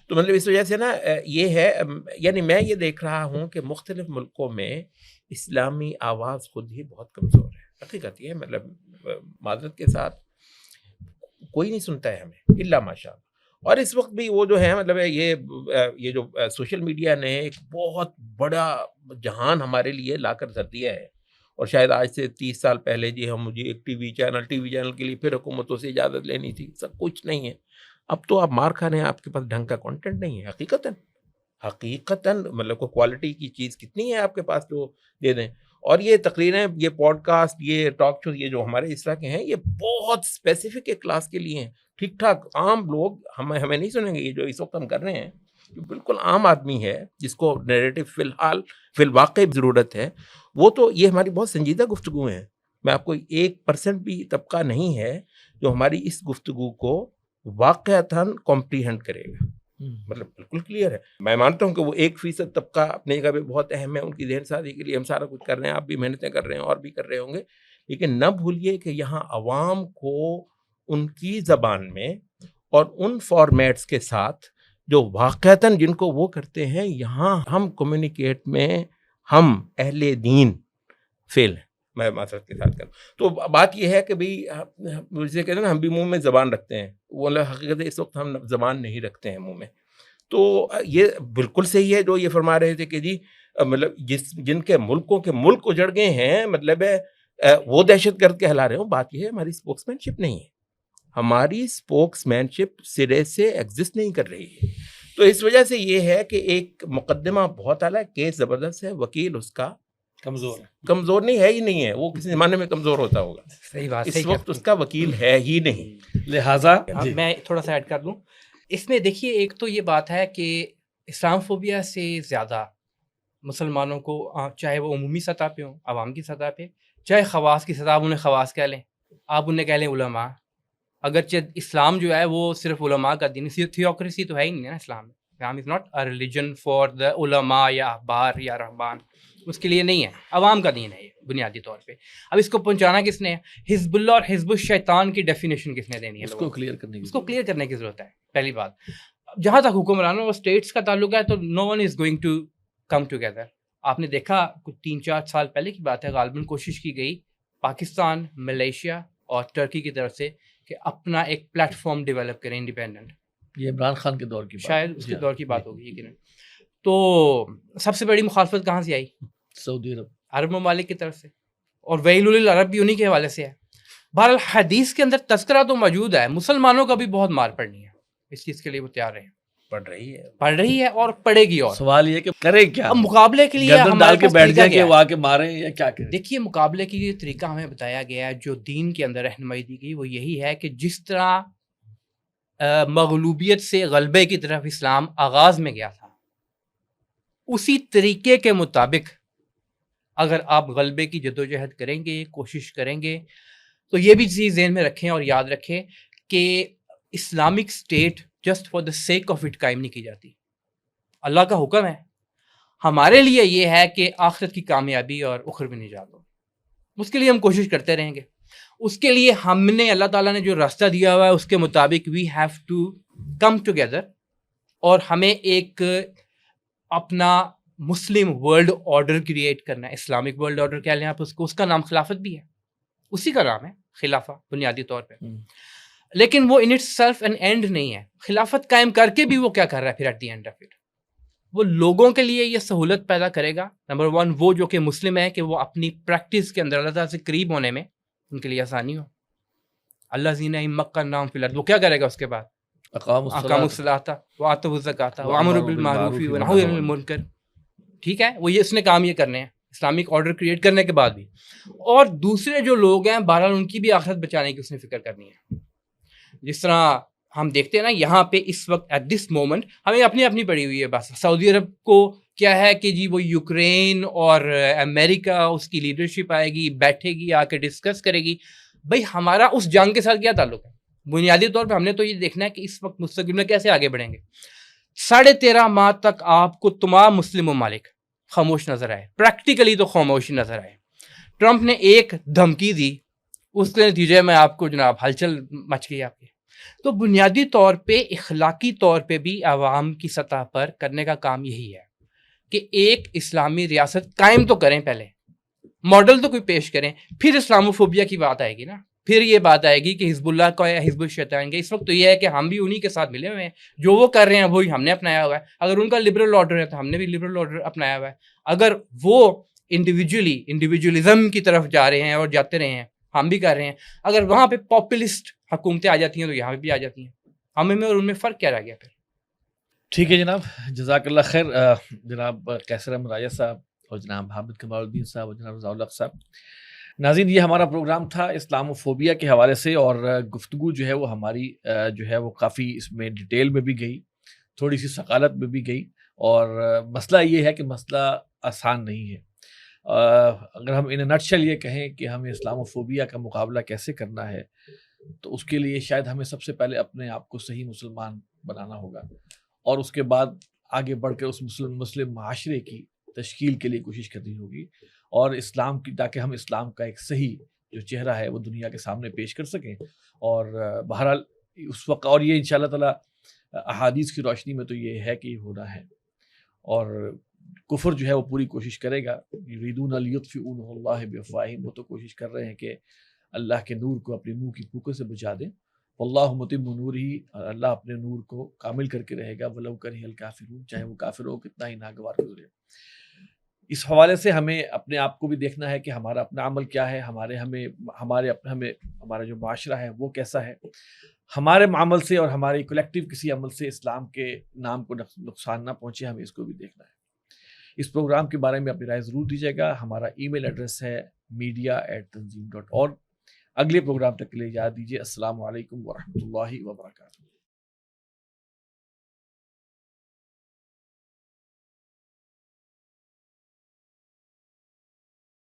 تو مطلب اس وجہ سے نا یہ ہے, یعنی میں یہ دیکھ رہا ہوں کہ مختلف ملکوں میں اسلامی آواز خود ہی بہت کمزور ہے. حقیقت یہ ہے, مطلب معذرت کے ساتھ کوئی نہیں سنتا ہے ہمیں الا ماشاء اللہ. اور اس وقت بھی وہ جو ہے مطلب یہ جو سوشل میڈیا نے ایک بہت بڑا جہان ہمارے لیے لا کر دھر دیا ہے. اور شاید آج سے 30 سال پہلے جی ہم مجھے ایک ٹی وی چینل کے لیے پھر حکومتوں سے اجازت لینی تھی, سب کچھ نہیں ہے. اب تو آپ مار کھا رہے ہیں, آپ کے پاس ڈھنگ کا کنٹینٹ نہیں ہے. حقیقتاً مطلب کو کوالٹی کی چیز کتنی ہے آپ کے پاس جو دے دیں. اور یہ تقریریں, یہ پوڈ کاسٹ, یہ ٹاک شو, یہ جو ہمارے اس طرح کے ہیں, یہ بہت اسپیسیفک ایک کلاس کے لیے ہیں. ٹھیک ٹھاک عام لوگ ہمیں نہیں سنیں گے. یہ جو اس وقت ہم کر رہے ہیں بالکل عام آدمی ہے جس کو نیریٹو فی الواقع ضرورت ہے, وہ تو یہ ہماری بہت سنجیدہ گفتگو ہیں. میں آپ کو 1% بھی طبقہ نہیں ہے جو ہماری اس گفتگو کو واقعتاً کمپریہنڈ کرے گا. مطلب بالکل کلیئر ہے. میں مانتا ہوں کہ وہ 1% طبقہ اپنے جگہ پہ بہت اہم ہے, ان کی ذہن سازی کے لیے ہم سارا کچھ کر رہے ہیں, آپ بھی محنتیں کر رہے ہیں اور بھی کر رہے ہوں گے. لیکن نہ بھولیے کہ یہاں عوام کو ان کی زبان میں اور ان فارمیٹس کے ساتھ جو واقعتاً جن کو وہ کرتے ہیں, یہاں ہم کمیونیکیٹ میں ہم اہل دین فیل ہیں. میں معذرت کے ساتھ کروں تو بات یہ ہے کہ بھائی جسے کہتے ہیں نا ہم بھی منہ میں زبان رکھتے ہیں, وہ حقیقت اس وقت ہم زبان نہیں رکھتے ہیں منہ میں. تو یہ بالکل صحیح ہے جو یہ فرما رہے تھے کہ جی مطلب جن کے ملکوں کے ملک اجڑ گئے ہیں, مطلب وہ دہشت گرد کہلا رہے ہوں. بات یہ ہے ہماری اسپوکس مین شپ نہیں ہے, ہماری اسپوکس مین شپ سرے سے ایگزسٹ نہیں کر رہی ہے. تو اس وجہ سے یہ ہے کہ ایک مقدمہ بہت اعلیٰ, کیس زبردست ہے, وکیل اس کا کمزور نہیں ہے ہی نہیں ہے, وہ کسی زمانے میں کمزور ہوتا ہوگا. صحیح بات, اس وقت اس کا وکیل ہے ہی نہیں. لہٰذا میں تھوڑا سا ایڈ کر دوں اس میں. دیکھیے ایک تو یہ بات ہے کہ اسلام فوبیا سے زیادہ مسلمانوں کو, چاہے وہ عمومی سطح پہ ہوں, عوام کی سطح پہ, چاہے خواص کی سطح, آپ انہیں خواص کہہ لیں, آپ انہیں کہہ لیں علماء, اگرچہ اسلام جو ہے وہ صرف علماء کا دین, تھیوکریسی تو ہے ہی نہیں نا اسلام میں. Islam is not a religion for the علماء یا احبار یا رہبان, اس کے لیے نہیں ہے, عوام کا دین ہے یہ بنیادی طور پہ. اب اس کو پہنچانا کس نے ہے؟ حزب اللہ اور حزب الشیطان کی ڈیفینیشن کس نے دینی ہے؟ اس کو کلیئر کرنے کی ضرورت ہے. پہلی بات. جہاں تک حکمرانوں اور اسٹیٹس کا تعلق ہے تو no one is going to come together. آپ نے دیکھا کچھ 3-4 سال پہلے کی بات ہے، غالباً کوشش کی گئی پاکستان، ملیشیا اور ٹرکی کی طرف سے کہ اپنا ایک پلیٹ فارم ڈیولپ کریں انڈیپینڈنٹ. یہ عمران خان کے دور کی بات، شاید اس کے دور کی بات ہوگی یقیناً. تو سب سے بڑی مخالفت کہاں سے آئی؟ سعودی عرب، عرب ممالک کی طرف سے، اور ویل العرب بھی انہی کے حوالے سے ہے. بہرحال حدیث کے اندر تذکرہ تو موجود ہے، مسلمانوں کا بھی بہت مار پڑنی ہے، اس چیز کے لیے وہ تیار رہے ہیں. پڑھ رہی ہے اور پڑھے گی. اور سوال یہ کہ کرے کیا؟ اب مقابلے کے لیے گردن ڈال کے بیٹھ جائے کہ وہ آ کے مارے یا کیا کرے؟ دیکھیے مقابلے کی یہ طریقہ ہمیں بتایا گیا ہے، جو دین کے اندر رہنمائی دی گئی وہ یہی ہے کہ جس طرح مغلوبیت سے غلبے کی طرف اسلام آغاز میں گیا تھا، اسی طریقے کے مطابق اگر آپ غلبے کی جدوجہد کریں گے، کوشش کریں گے، تو یہ بھی چیز ذہن میں رکھیں اور یاد رکھیں کہ Islamic state just for the sake of it قائم نہیں کی جاتی. اللہ کا حکم ہے، ہمارے لیے یہ ہے کہ آخرت کی کامیابی اور اخروی نجات ہو. اس کے لیے ہم کوشش کرتے رہیں گے. اس کے لیے ہم نے اللہ تعالیٰ نے جو راستہ دیا ہوا ہے اس کے مطابق we have to come together, اور ہمیں ایک اپنا مسلم ورلڈ آرڈر کریٹ کرنا ہے. اسلامک ورلڈ آرڈر کہہ لیں آپ اس کو، اس کا نام خلافت بھی ہے، اسی کا نام ہے خلافہ بنیادی طور پہ. لیکن وہ in itself an end نہیں ہے. خلافت قائم کر کے بھی وہ کیا کر رہا ہے پھر at the end of it? وہ لوگوں کے لیے یہ سہولت پیدا کرے گا. نمبر 1 وہ جو کہ مسلم ہے کہ وہ اپنی پریکٹس کے اندر اللہ تعالیٰ سے قریب ہونے میں ان کے لیے آسانی ہو. اللہ زینہ مکّناہم فی الارض، وہ کیا کرے گا اس کے بعد؟ اقاموا الصلاۃ وآتوا الزکاۃ وامروا بالمعروف ونہوا عن المنکر. ٹھیک ہے، وہ یہ اس نے کام یہ کرنے ہیں اسلامک آرڈر کریٹ کرنے کے بعد بھی. اور دوسرے جو لوگ ہیں بہرحال ان کی بھی آخرت بچانے کی اس نے فکر کرنی ہے. جس طرح ہم دیکھتے ہیں نا یہاں پہ اس وقت ایٹ دس مومنٹ ہمیں اپنی پڑی ہوئی ہے بس. سعودی عرب کو کیا ہے کہ جی وہ یوکرین اور امریکہ اس کی لیڈرشپ آئے گی، بیٹھے گی، آ کے ڈسکس کرے گی. بھائی ہمارا اس جنگ کے ساتھ کیا تعلق ہے؟ بنیادی طور پہ ہم نے تو یہ دیکھنا ہے کہ اس وقت مستقبل میں کیسے آگے بڑھیں گے. 13.5 ماہ تک آپ کو تمام مسلم ممالک خاموش نظر آئے، پریکٹیکلی تو خاموش نظر آئے. ٹرمپ نے ایک دھمکی دی، اس کے نتیجے میں آپ کو جناب ہلچل مچ گئی آپ کی. تو بنیادی طور پہ اخلاقی طور پہ بھی عوام کی سطح پر کرنے کا کام یہی ہے کہ ایک اسلامی ریاست قائم تو کریں، پہلے ماڈل تو کوئی پیش کریں، پھر اسلاموفوبیا کی بات آئے گی نا. پھر یہ بات آئے گی کہ حزب اللہ کا یا حزب الشیطان کا. اس وقت تو یہ ہے کہ ہم بھی انہی کے ساتھ ملے ہوئے ہیں، جو وہ کر رہے ہیں وہی ہم نے اپنایا ہوا ہے. اگر ان کا لبرل آرڈر ہے تو ہم نے بھی لبرل آرڈر اپنایا ہوا ہے. اگر وہ انڈیویجولزم کی طرف جا رہے ہیں اور جاتے رہے ہیں، ہم بھی کر رہے ہیں. اگر وہاں پہ پاپولسٹ حکومتیں آ جاتی ہیں تو یہاں پہ بھی آ جاتی ہیں. ہمیں میں اور ان میں فرق کیا رہ گیا پھر؟ ٹھیک ہے جناب، جزاک اللہ خیر. جناب قیصر احمد راجہ صاحب اور جناب حامد کمال الدین صاحب اور جناب رضا الحق صاحب. ناظرین، یہ ہمارا پروگرام تھا اسلاموفوبیا کے حوالے سے، اور گفتگو جو ہے وہ ہماری جو ہے وہ کافی اس میں ڈیٹیل میں بھی گئی، تھوڑی سی ثقالت میں بھی گئی. اور مسئلہ یہ ہے کہ مسئلہ آسان نہیں ہے. اگر ہم ان نٹشل یہ کہیں کہ ہمیں اسلاموفوبیا کا مقابلہ کیسے کرنا ہے، تو اس کے لیے شاید ہمیں سب سے پہلے اپنے آپ کو صحیح مسلمان بنانا ہوگا، اور اس کے بعد آگے بڑھ کر اس مسلم معاشرے کی تشکیل کے لیے کوشش کرنی ہوگی، اور اسلام کی، تاکہ ہم اسلام کا ایک صحیح جو چہرہ ہے وہ دنیا کے سامنے پیش کر سکیں. اور بہرحال اس وقت، اور یہ انشاءاللہ تعالیٰ احادیث کی روشنی میں تو یہ ہے کہ یہ ہونا ہے. اور کفر جو ہے وہ پوری کوشش کرے گا. یریدون لیطفئوا نور اللہ بافواہہم، وہ تو کوشش کر رہے ہیں کہ اللہ کے نور کو اپنے منہ کی پھوکوں سے بجھا دیں. واللہ متم نورہ، اور اللہ اپنے نور کو کامل کر کے رہے گا. ولو کرہ الکافرون، چاہے وہ کافر ہو کتنا ہی ناگوار گزرے. اس حوالے سے ہمیں اپنے آپ کو بھی دیکھنا ہے کہ ہمارا اپنا عمل کیا ہے، ہمارا جو معاشرہ ہے وہ کیسا ہے. ہمارے عمل سے اور ہمارے کلیکٹیو کسی عمل سے اسلام کے نام کو نقصان نہ پہنچے، ہمیں اس کو بھی دیکھنا ہے. اس پروگرام کے بارے میں اپنی رائے ضرور دیجیے گا. ہمارا ای میل ایڈریس ہے media@tanzeem.org. اگلے پروگرام تک کے لیے اجازت دیجیے. السلام علیکم ورحمۃ اللہ وبرکاتہ.